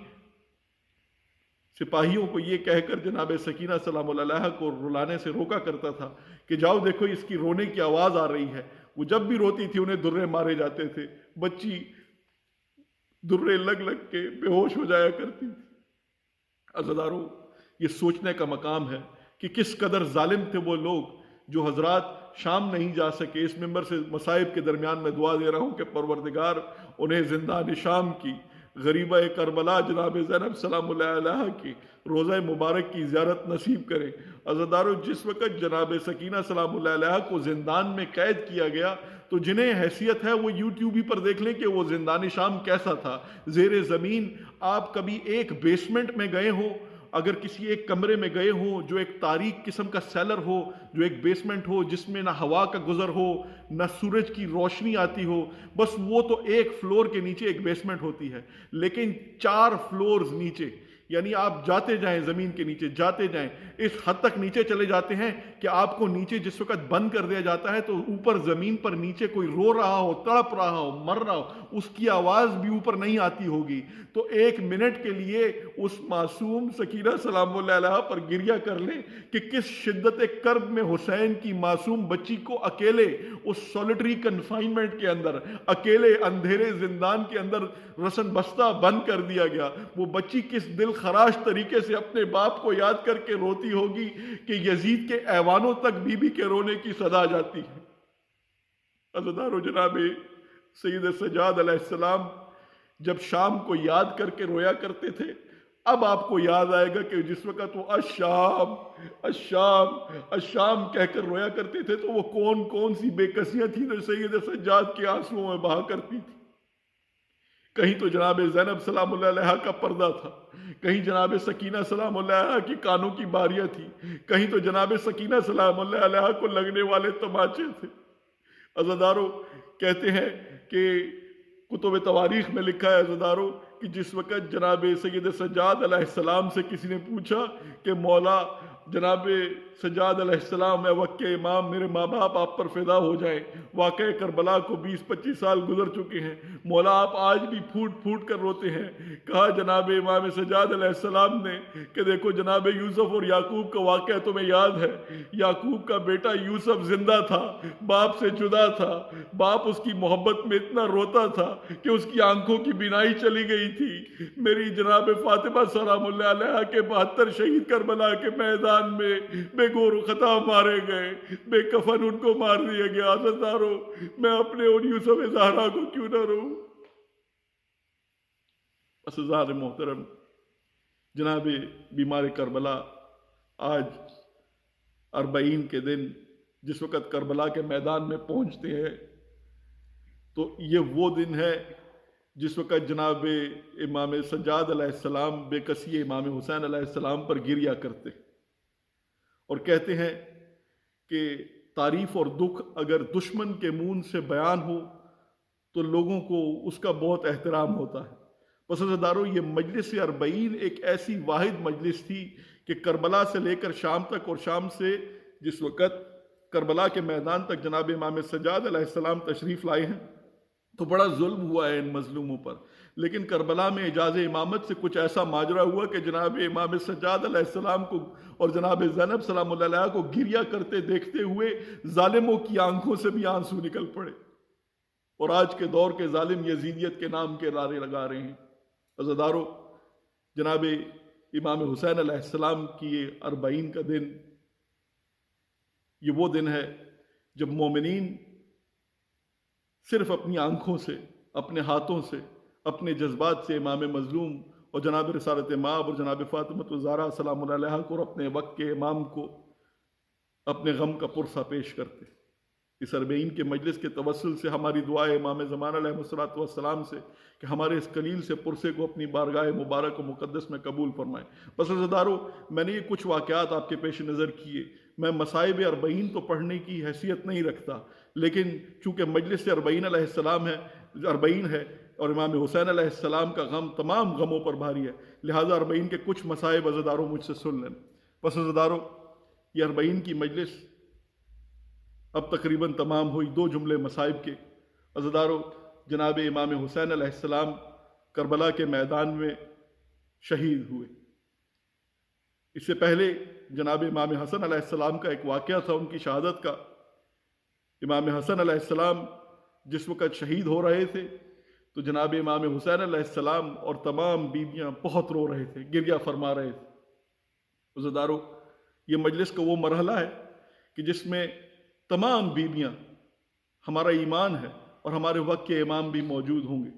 [SPEAKER 2] سپاہیوں کو یہ کہہ کر جناب سکینہ سلام اللہ علیہا کو رلانے سے روکا کرتا تھا کہ جاؤ دیکھو اس کی رونے کی آواز آ رہی ہے۔ وہ جب بھی روتی تھی انہیں درے مارے جاتے تھے، بچی درے لگ لگ کے بے ہوش ہو جایا کرتی تھی۔ عزیزدارو، یہ سوچنے کا مقام ہے کہ کس قدر ظالم تھے وہ لوگ جو حضرات شام نہیں جا سکے۔ اس ممبر سے مصائب کے درمیان میں دعا دے رہا ہوں کہ پروردگار انہیں زندان شام کی، غریبہ کربلا جناب زینب سلام اللہ علیہا کی روضہ مبارک کی زیارت نصیب کرے۔ عزیزدارو، جس وقت جناب سکینہ سلام اللہ علیہا کو زندان میں قید کیا گیا تو جنہیں حیثیت ہے وہ یوٹیوب ہی پر دیکھ لیں کہ وہ زندان شام کیسا تھا۔ زیر زمین آپ کبھی ایک بیسمنٹ میں گئے ہو، اگر کسی ایک کمرے میں گئے ہوں جو ایک تاریک قسم کا سیلر ہو، جو ایک بیسمنٹ ہو جس میں نہ ہوا کا گزر ہو نہ سورج کی روشنی آتی ہو، بس وہ تو ایک فلور کے نیچے ایک بیسمنٹ ہوتی ہے، لیکن 4 فلورز نیچے، یعنی آپ جاتے جائیں زمین کے نیچے جاتے جائیں، اس حد تک نیچے چلے جاتے ہیں کہ آپ کو نیچے جس وقت بند کر دیا جاتا ہے تو اوپر زمین پر نیچے کوئی رو رہا ہو، تڑپ رہا ہو، مر رہا ہو، اس کی آواز بھی اوپر نہیں آتی ہوگی۔ تو 1 منٹ کے لیے اس معصوم سکینہ سلام اللہ علیہا پر گریہ کر لیں کہ کس شدت کرب میں حسین کی معصوم بچی کو اکیلے اس سولیٹری کنفائنمنٹ کے اندر، اکیلے اندھیرے زندان کے اندر رسن بستہ بند کر دیا گیا۔ وہ بچی کس دل خراش طریقے سے اپنے باپ کو یاد کر کے روتی ہوگی کہ یزید کے ایوانوں تک بی بی کے رونے کی صدا جاتی ہے۔ عزیزدارو، جناب سید سجاد علیہ السلام جب شام کو یاد کر کے رویا کرتے تھے، اب آپ کو یاد آئے گا کہ جس وقت وہ الشام الشام الشام کہہ کر رویا کرتے تھے تو وہ کون سی بے کسیاں تھیں جو سید سجاد کے آنسوؤں میں بہا کرتی تھی۔ کہیں تو جناب زینب سلام اللہ علیہا کا پردہ تھا، کہیں جناب سکینہ سلام اللہ علیہا کی کانوں کی باریاں تھی، کہیں تو جناب سکینہ سلام اللہ علیہا کو لگنے والے تماچے تھے۔ عزیزدارو، کہتے ہیں کہ کتب تواریخ میں لکھا ہے عزیزدارو کہ جس وقت جناب سید سجاد علیہ السلام سے کسی نے پوچھا کہ مولا جناب سجاد علیہ السلام اے وقت کے امام، میرے ماں باپ آپ پر فدا ہو جائیں، واقعہ کربلا کو 20-25 سال گزر چکے ہیں، مولا آپ آج بھی پھوٹ پھوٹ کر روتے ہیں۔ کہا جناب امام سجاد علیہ السلام نے کہ دیکھو جناب یوسف اور یعقوب کا واقعہ تمہیں یاد ہے، یعقوب کا بیٹا یوسف زندہ تھا، باپ سے جدا تھا، باپ اس کی محبت میں اتنا روتا تھا کہ اس کی آنکھوں کی بینائی چلی گئی تھی۔ میری جناب فاطمہ سلام اللہ علیہا کے 72 شہید کربلا کے میدان میں بے گور و خطا مارے گئے، بے کفن ان کو مار دیا گیا۔ عزیزدارو، میں اپنے ان یوسف زہرا کو کیوں نہ رو۔ عزیزان محترم، جناب بیمار کربلا آج 40 کے دن جس وقت کربلا کے میدان میں پہنچتے ہیں تو یہ وہ دن ہے جس وقت جناب امام سجاد علیہ السلام بے کسی امام حسین علیہ السلام پر گریہ کرتے اور کہتے ہیں کہ تعریف اور دکھ اگر دشمن کے منہ سے بیان ہو تو لوگوں کو اس کا بہت احترام ہوتا ہے۔ بس عزیزدارو، یہ مجلس 40 ایک ایسی واحد مجلس تھی کہ کربلا سے لے کر شام تک اور شام سے جس وقت کربلا کے میدان تک جناب امام سجاد علیہ السلام تشریف لائے ہیں تو بڑا ظلم ہوا ہے ان مظلوموں پر، لیکن کربلا میں اعجاز امامت سے کچھ ایسا ماجرا ہوا کہ جناب امام سجاد علیہ السلام کو اور جناب زینب سلام اللہ علیہا کو گریہ کرتے دیکھتے ہوئے ظالموں کی آنکھوں سے بھی آنسو نکل پڑے، اور آج کے دور کے ظالم یزیدیت کے نام کے نعرے لگا رہے ہیں۔ عزیزدارو، جناب امام حسین علیہ السلام کی یہ 40 کا دن، یہ وہ دن ہے جب مومنین صرف اپنی آنکھوں سے، اپنے ہاتھوں سے، اپنے جذبات سے امام مظلوم اور جناب رسالت مآب اور جناب فاطمہ الزہرا سلام اللہ علیہا کو اور اپنے وقت کے امام کو اپنے غم کا پرسہ پیش کرتے۔ اس اربعین کے مجلس کے توسل سے ہماری دعا ہے امام زمان علیہ السلام سے کہ ہمارے اس قلیل سے پرسے کو اپنی بارگاہ مبارک و مقدس میں قبول فرمائے۔ بس عزیزدارو، میں نے یہ کچھ واقعات آپ کے پیش نظر کیے۔ میں مصائب اربعین تو پڑھنے کی حیثیت نہیں رکھتا، لیکن چونکہ مجلس اربعین علیہ السلام ہے، اربعین ہے، اور امام حسین علیہ السلام کا غم تمام غموں پر بھاری ہے، لہٰذا اربعین کے کچھ مصائب عزیزدارو مجھ سے سن لیں۔ بس عزیزدارو، یہ اربعین کی مجلس اب تقریباً تمام ہوئی۔ دو جملے مصائب کے۔ عزیزدارو، جناب امام حسین علیہ السلام کربلا کے میدان میں شہید ہوئے۔ اس سے پہلے جناب امام حسن علیہ السلام کا ایک واقعہ تھا ان کی شہادت کا۔ امام حسن علیہ السلام جس وقت شہید ہو رہے تھے تو جناب امام حسین علیہ السلام اور تمام بیویاں بہت رو رہے تھے، گریہ فرما رہے تھے۔ عزیزدارو، یہ مجلس کا وہ مرحلہ ہے کہ جس میں تمام بیویاں، ہمارا ایمان ہے اور ہمارے وقت کے امام بھی موجود ہوں گے،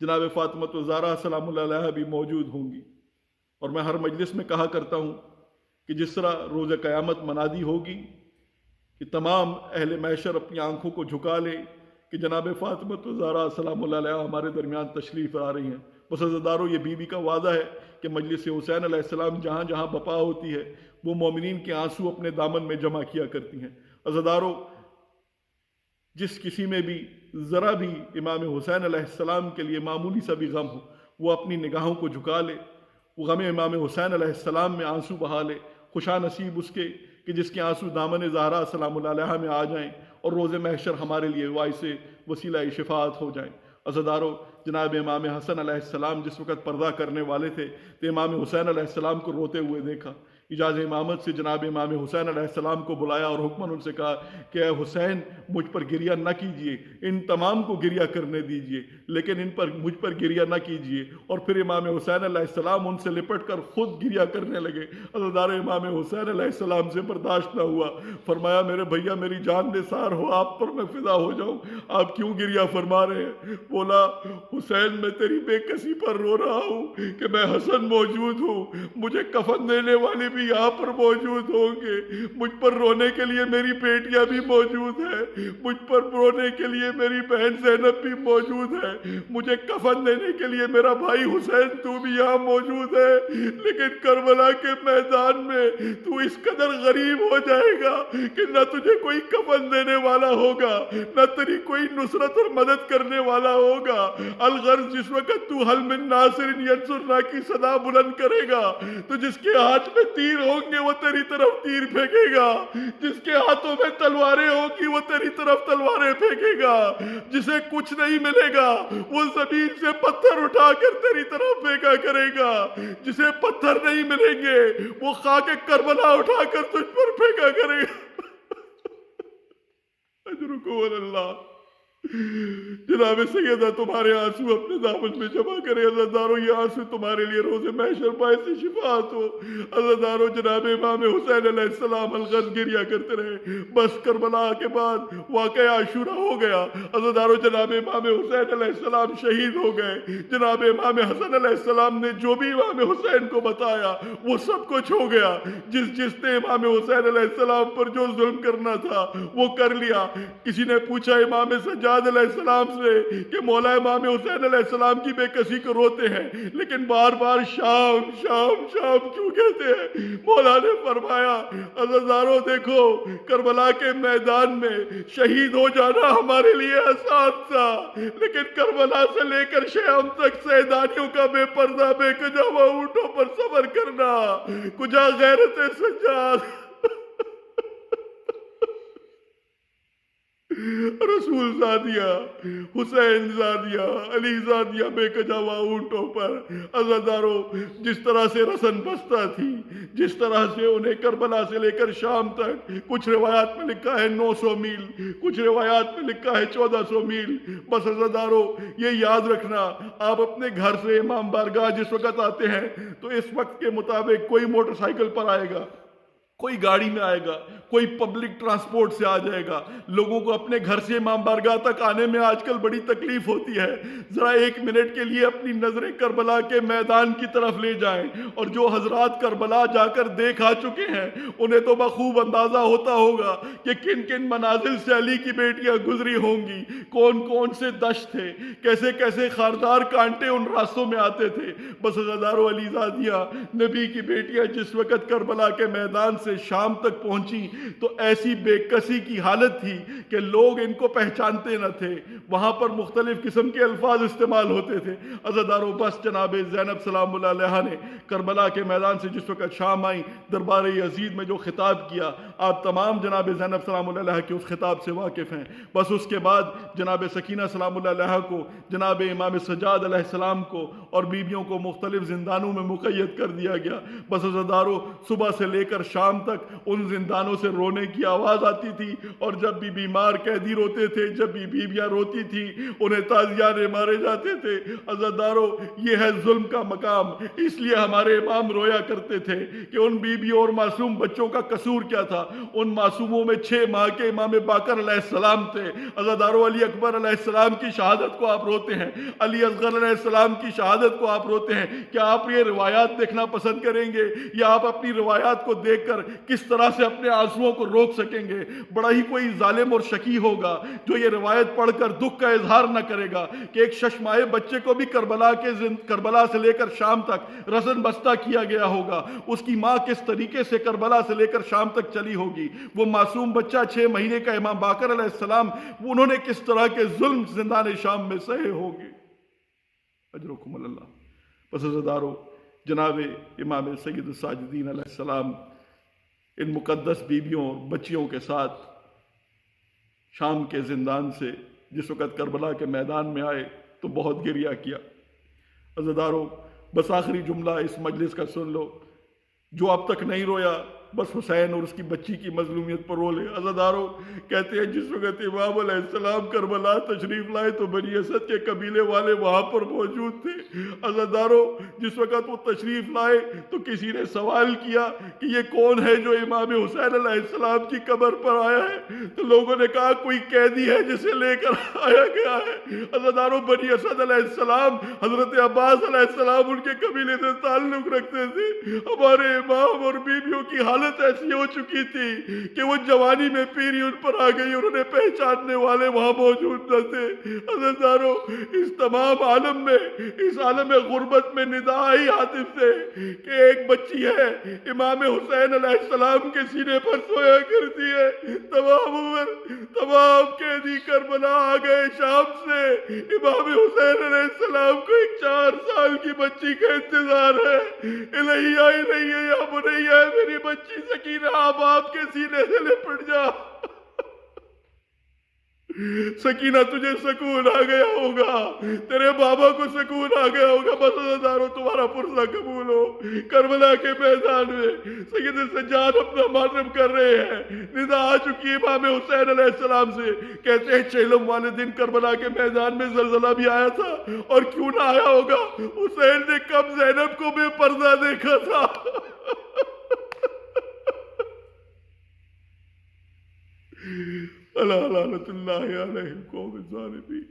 [SPEAKER 2] جناب فاطمہ الزہرا سلام اللہ علیہا بھی موجود ہوں گی۔ اور میں ہر مجلس میں کہا کرتا ہوں کہ جس طرح روز قیامت منادی ہوگی کہ تمام اہل محشر اپنی آنکھوں کو جھکا لے کہ جناب فاطمہ الزہرا سلام اللہ علیہا ہمارے درمیان تشریف لا رہی ہیں۔ بس عزیزدارو، یہ بی بی کا وعدہ ہے کہ مجلس حسین علیہ السلام جہاں جہاں بپا ہوتی ہے وہ مومنین کے آنسو اپنے دامن میں جمع کیا کرتی ہیں۔ عزیزدارو، جس کسی میں بھی ذرا بھی امام حسین علیہ السلام کے لیے معمولی سا بھی غم ہو، وہ اپنی نگاہوں کو جھکا لے، وہ غم امام حسین علیہ السلام میں آنسو بہا لے۔ خوشا نصیب اس کے کہ جس کے آنسو دامن زہرا سلام اللہ علیہا میں آ جائیں اور روز محشر ہمارے لیے باعث وسیلہ شفاعت ہو جائیں۔ عزیزدارو، جناب امام حسن علیہ السلام جس وقت پردہ کرنے والے تھے تو امام حسین علیہ السلام کو روتے ہوئے دیکھا۔ اجازت امامت سے جناب امام حسین علیہ السلام کو بلایا اور حکماً ان سے کہا کہ اے حسین، مجھ پر گریہ نہ کیجیے، ان تمام کو گریہ کرنے دیجیے، لیکن مجھ پر گریہ نہ کیجیے۔ اور پھر امام حسین علیہ السلام ان سے لپٹ کر خود گریہ کرنے لگے۔ عزیزدار، امام حسین علیہ السلام سے برداشت نہ ہوا، فرمایا میرے بھیا میری جان نثار ہو، آپ پر میں فدا ہو جاؤں، آپ کیوں گریہ فرما رہے ہیں؟ بولا حسین، میں تیری بے کسی پر رو رہا ہوں کہ میں حسن موجود ہوں، مجھے کفن دینے والے بھی یہاں پر موجود ہوں گے، مجھ پر رونے کے لیے میری بیٹیاں بھی موجود ہیں، مجھ پر رونے کے لیے میری بہن زینب بھی موجود ہے، مجھے کفن دینے کے لیے میرا بھائی حسین تو بھی یہاں موجود ہے، لیکن کربلا کے میدان میں تو اس قدر غریب ہو جائے گا کہ نہ تجھے کوئی کفن دینے والا ہوگا، نہ تیری کوئی نصرت اور مدد کرنے والا ہوگا۔ الغرض جس وقت تو حل من ناصر ینصرنا کی صدا بلند کرے گا تو جس کے ہاتھ میں تیر ہوں گے وہ تیری طرف تیر پھینکے گا، جس کے ہاتھوں میں تلواریں ہوں گی وہ تیری طرف تلواریں پھینکے گا، جسے کچھ نہیں ملے گا وہ زمین سے پتھر اٹھا کر تیری طرف پھینکا کرے گا، جسے پتھر نہیں ملیں گے وہ خاک کربلا اٹھا کر تجھ پر پھینکا کرے گا۔ اجرکم اللہ۔ جناب سیدہ تمہارے آنسو اپنے دامن میں جمع کرے، عزیزدارو یہ آنسو تمہارے لیے روز محشر باعث شفاعت ہو۔ عزیزدارو، جناب امام حسین علیہ السلام الغرض گریہ کرتے رہے۔ بس کربلا کے بعد واقعہ عاشورہ ہو گیا۔ عزیزدارو، جناب امام حسین علیہ السلام شہید ہو گئے۔ جناب امام حسن علیہ السلام نے جو بھی امام حسین کو بتایا وہ سب کچھ ہو گیا۔ جس نے امام حسین علیہ السلام پر جو ظلم کرنا تھا وہ کر لیا۔ کسی نے پوچھا امام سجاد علیہ السلام سے کہ مولا امام حسین علیہ السلام کی بے کسی کو روتے ہیں لیکن بار بار شام شام شام کیوں کہتے ہیں؟ مولا نے فرمایا عزیزارو دیکھو، کربلا کے میدان میں شہید ہو جانا ہمارے لیے آسان تھا، لیکن کربلا سے لے کر شام تک سیدانیوں کا بے پردہ بے کجاوا اونٹوں پر سفر کرنا، کجا غیرت سجاد، رسول زادیہ، حسین زادیہ، علی زادیہ بے کجاوا اونٹوں پر۔ عزیزارو، جس طرح سے رسن بستہ تھی، جس طرح سے انہیں کربلا سے لے کر شام تک، کچھ روایات میں لکھا ہے 900 میل، کچھ روایات میں لکھا ہے 1400 میل۔ بس عزیزارو یہ یاد رکھنا، آپ اپنے گھر سے امام بارگاہ جس وقت آتے ہیں تو اس وقت کے مطابق کوئی موٹر سائیکل پر آئے گا، کوئی گاڑی میں آئے گا، کوئی پبلک ٹرانسپورٹ سے آ جائے گا. لوگوں کو اپنے گھر سے امام بارگاہ تک آنے میں آج کل بڑی تکلیف ہوتی ہے. ذرا 1 منٹ کے لیے اپنی نظریں کربلا کے میدان کی طرف لے جائیں، اور جو حضرات کربلا جا کر دیکھ آ چکے ہیں انہیں تو بخوب اندازہ ہوتا ہوگا کہ کن کن منازل سے علی کی بیٹیاں گزری ہوں گی، کون کون سے دشت تھے، کیسے کیسے خاردار کانٹے ان راستوں میں آتے تھے. بس ہزاروں علی زادیاں، نبی کی بیٹیاں جس وقت کربلا کے میدان سے شام تک پہنچی تو ایسی بے کسی کی حالت تھی کہ لوگ ان کو پہچانتے نہ تھے. وہاں پر مختلف قسم کے الفاظ استعمال ہوتے تھے. عزادارو، بس جناب زینب سلام اللہ علیہا نے کربلا کے میدان سے جس وقت شام آئی، دربار یزید میں جو خطاب کیا، آپ تمام جناب زینب سلام اللہ علیہا کے اس خطاب سے واقف ہیں. بس اس کے بعد جناب سکینہ سلام اللہ علیہا کو، جناب امام سجاد علیہ السلام کو اور بیویوں کو مختلف زندانوں میں مقید کر دیا گیا. بس عزادارو، صبح سے لے کر شام تک ان زندانوں سے رونے کی آواز آتی تھی، اور جب بھی بیمار قیدی روتے تھے، جب بھی بیویاں روتی تھی، انہیں تازیانے مارے جاتے تھے. عزادارو، یہ ہے ظلم کا مقام. اس لیے ہمارے امام رویا کرتے تھے کہ ان بیویوں اور معصوم بچوں کا قصور کیا تھا. ان معصوموں میں 6 ماہ کے امام باقر علیہ السلام تھے. عزادارو، علی اکبر علیہ السلام کی شہادت کو آپ روتے ہیں، علی اصغر علیہ السلام کی شہادت کو آپ روتے ہیں. کیا آپ یہ روایات دیکھنا پسند کریں گے، یا آپ اپنی روایات کو دیکھ کر کس طرح سے اپنے آنسوؤں کو روک سکیں گے؟ بڑا ہی کوئی ظالم اور شقی ہوگا جو یہ روایت پڑھ کر دکھ کا اظہار نہ کرے گا کہ ایک ششمائے بچے کو بھی کربلا سے لے کر شام تک رسن بستہ کیا گیا ہوگا. اس کی ماں کس طریقے سے کربلا سے لے کر شام تک چلی ہوگی. وہ معصوم بچہ 6 مہینے کا امام باقر علیہ السلام، انہوں نے کس طرح کے ظلم زندان شام میں سہے ہوں گے. اجرکم اللہ. پس عزادارو، جناب امام سید الساجدین علیہ السلام ان مقدس بیویوں اور بچیوں کے ساتھ شام کے زندان سے جس وقت کربلا کے میدان میں آئے تو بہت گریہ کیا. عزادارو، بس آخری جملہ اس مجلس کا سن لو. جو اب تک نہیں رویا، بس حسین اور اس کی بچی کی مظلومیت پر رو لے. عزادارو، کہتے ہیں جس وقت امام علیہ السلام کربلا تشریف لائے تو بنی اسد کے قبیلے والے وہاں پر موجود تھے. عزادارو، جس وقت وہ تشریف لائے تو کسی نے سوال کیا کہ یہ کون ہے جو امام حسین علیہ السلام کی قبر پر آیا ہے؟ تو لوگوں نے کہا کوئی قیدی ہے جسے لے کر آیا گیا ہے. عزادارو، بنی اسد علیہ السلام، حضرت عباس علیہ السلام ان کے قبیلے سے تعلق رکھتے تھے. ہمارے امام اور بیویوں کی حالت ایسی ہو چکی تھی کہ وہ جوانی میں پیری ان پر آ گئی اور انہیں پہچاننے والے وہاں موجود نہ تھے. عزیزانو، اس تمام عالم میں، اس عالم غربت میں ندا آئی حاطف سے کہ ایک بچی ہے امام حسین علیہ السلام کے سینے پر سویا کرتی ہے. تمام عمر تمام قیدی کربلا آ گئے شام سے. امام حسین علیہ السلام کو ایک 4 سال کی بچی کا انتظار ہے. الہیہ الہیہ یا بنیہ، میری بچی سکینہ، آپ کے سینے سے لپٹ جا. سکینہ، تجھے سکون آ گیا ہوگا، تیرے بابا کو سکون آ گیا ہوگا. بس عزادارو، تمہارا پرسہ قبول ہو. کربلا کے میدان میں سید سجاد اپنا ماتم کر رہے ہیں. ندا آ چکی ہے امام حسین علیہ السلام سے. کہتے ہیں چیلم والے دن کربلا کے میدان میں زلزلہ بھی آیا تھا، اور کیوں نہ آیا ہوگا؟ حسین نے کب زینب کو بے پردہ دیکھا تھا. اللہ لعنت اللہ علیہ القوم الظالمین.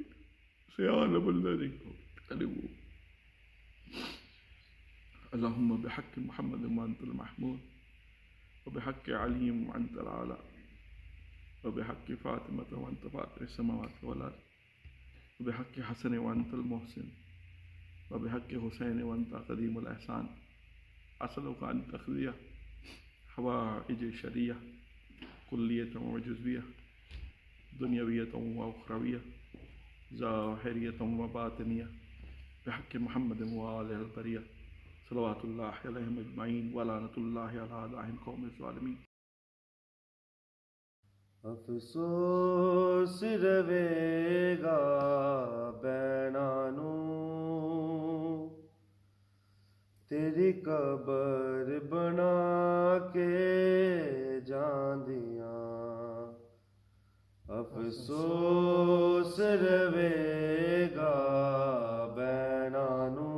[SPEAKER 2] سيعلم الذين يغلبون. اللهم بحق محمد وانت المحمود، وبحق علي وانت العلى، وبحق فاطمة وانت فاطر السماوات والارض، وبحق حسن وانت المحسن، وبحق حسين وانت قديم الاحسان. اسألك ان تقضي حوائج الشريعة كلية وجزئية، دنيوية وأخروية، ظاهرية وباطنية، بحق محمد وآله البرية صلوات الله عليهم أجمعين ولعنة الله على أعداء القوم الظالمين.
[SPEAKER 3] افسوس روے گا بینانو، تیری قبر بنا کے جاندیاں. افسوس روے گا بینانو،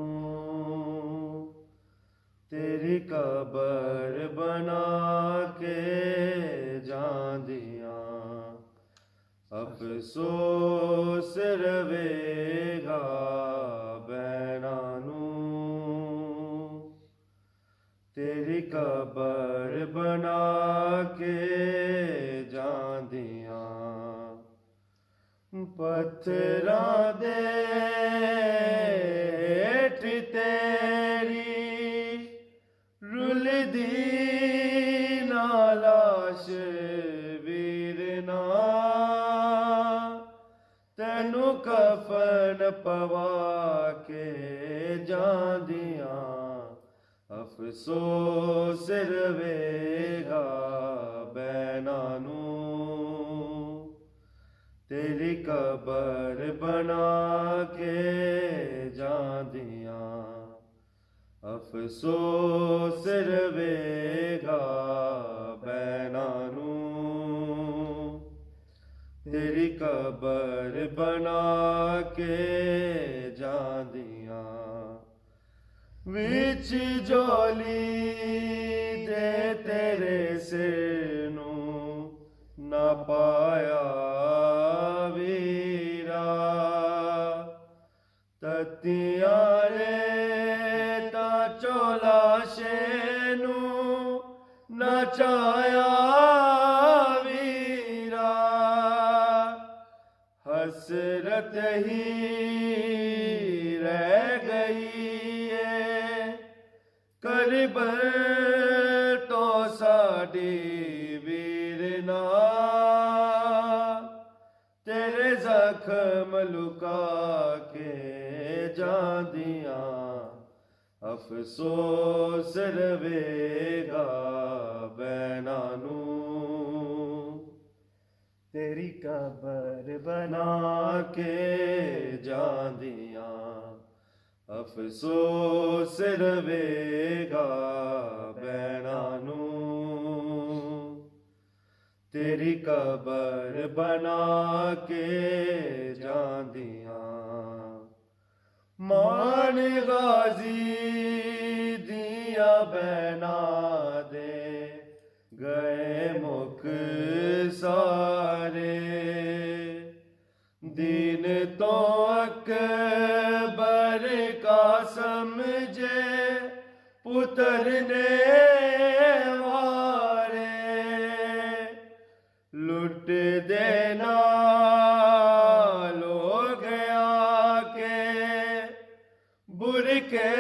[SPEAKER 3] تیری قبر بنا کے ਬਣਾ ਕੇ ਜਾਂਦੀਆਂ ਪੱਥਰਾਂ ਦੇ ਹੇਠ ਤੇਰੀ ਰੁਲਦੀ ਨਾ ਲਾਸ਼ ਵੀਰਨਾ ਤੈਨੂੰ ਕਫਨ ਪਵਾ ਕੇ ਜਾਂਦੀਆਂ ਅਫਸੋਸ ਰਵੇਗਾ ਬੈਨਾਂ ਨੂੰ ਤੇਰੀ ਕਬਰ ਬਣਾ ਕੇ ਜਾਂਦੀਆਂ ਅਫਸੋਸ ਰਵੇਗਾ ਬੈਨਾਂ ਨੂੰ ਤੇਰੀ ਕਬਰ ਬਣਾ ਕੇ ਜਾਂਦੀਆਂ ਵਿੱਚ ਜੋਲੀ ਦੇ ਤੇਰੇ ਸਿਰ ਨੂੰ ਨਾ ਪਾਇਆ ਵੀਰਾ ਤਤੀਆਂ ਰੇ ਤਾਂ ਚੋਲਾਸ਼ੇ ਨੂੰ ਨਚਾਇਆ ਵੀਰਾ ਹਸਰਤ ਹੀ ਰਹਿ ਗਈ ਕਰਬਲ ਤੋਂ ਸਾਡੀ ਵੀਰਨਾ ਤੇਰੇ ਜ਼ਖਮ ਲੁਕਾ ਕੇ ਜਾਂਦੀਆਂ ਅਫਸੋਸ ਰਵੇਗਾ ਬੈਨਾਂ ਨੂੰ
[SPEAKER 4] ਤੇਰੀ ਕਬਰ ਬਣਾ
[SPEAKER 3] ਨਾ ਕੇ ਜਾਂਦੀਆਂ ਅਫਸੋਸ ਰਵੇਗਾ ਬੈਨਾਂ ਨੂੰ ਤੇਰੀ ਕਬਰ ਬਣਾ ਕੇ ਜਾਂਦੀਆਂ ਮਾਨ ਗਾਜ਼ੀ ਦੀਆਂ ਬੈਨਾਂ ਦੇ ਗਏ ਮੁਖ ਸਾਰੇ ਦੀਨ ਤੋਂ ਅਕਬਰ ਕਾ ਸਮਝੇ ਪੁੱਤਰ ਨੇ ਵਾਰੇ ਲੁੱਟ ਦੇ ਨਾਲ ਹੋ ਗਿਆ ਕਿ ਬੁਰਕੇ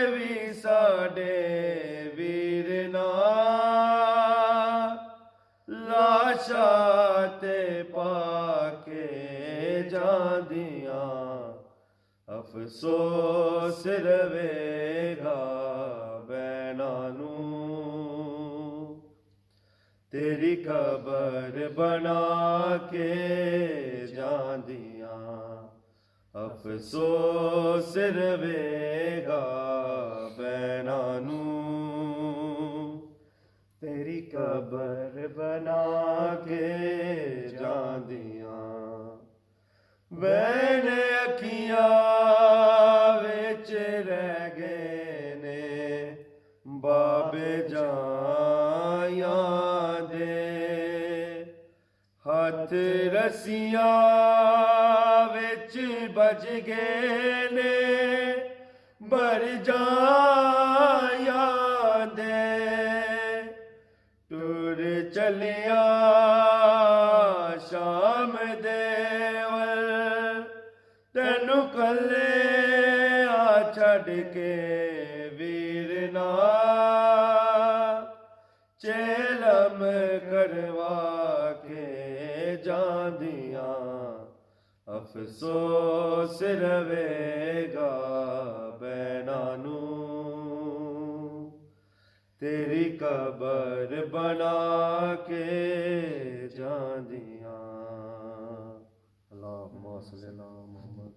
[SPEAKER 3] ਵੀ ਸਾਡੇ ਵੀਰ ਨਾ ਲਾਸ਼ਾਂ ਤੇ ਪਾ ਕੇ ਜਾਂਦੀਆਂ ਅਫਸੋਸ ਰਵੇਗਾ ਬੈਨਾਂ ਨੂੰ ਤੇਰੀ ਕਬਰ ਬਣਾ ਕੇ ਜਾਂਦੀਆਂ ਅਫਸੋਸ ਰਵੇਗਾ ਬੈਨਾਂ ਨੂੰ
[SPEAKER 4] ਤੇਰੀ ਕਬਰ ਬਣਾ
[SPEAKER 3] ਕੇ ਜਾਂਦੀਆਂ ਵੈਨ ਅੱਖੀਆਂ ਵਿੱਚ ਰਹਿ ਗਏ ਨੇ ਬਾਬੇ ਜਾਇਆਂ ਦੇ ਹੱਥ ਰਸੀਆਂ ਵਿੱਚ ਵੱਜ ਗਏ ਨੇ ਬਰ ਜਾਇਆਂ ਦੇ ਟੁਰ ਚਲਿਆ ਸ਼ਾਮ ਦੇ ਵੱਲ ਤੈਨੂੰ ਕੱਲੇ ਆ ਛੱਡ ਕੇ ਵੀਰਨਾ ਚੇਲਮ ਕਰਵਾ ਕੇ ਜਾਂਦੀਆਂ ਅਫਸੋਸ ਰਵੇਗਾ ਬੈਨਾਂ ਨੂੰ ਤੇਰੀ ਕਬਰ ਬਣਾ ਕੇ ਜਾਂਦੀਆਂ ਅੱਲਾਹੁੰਮਾ ਸੱਲੀ ਅਲਾ ਮੁਹੰਮਦ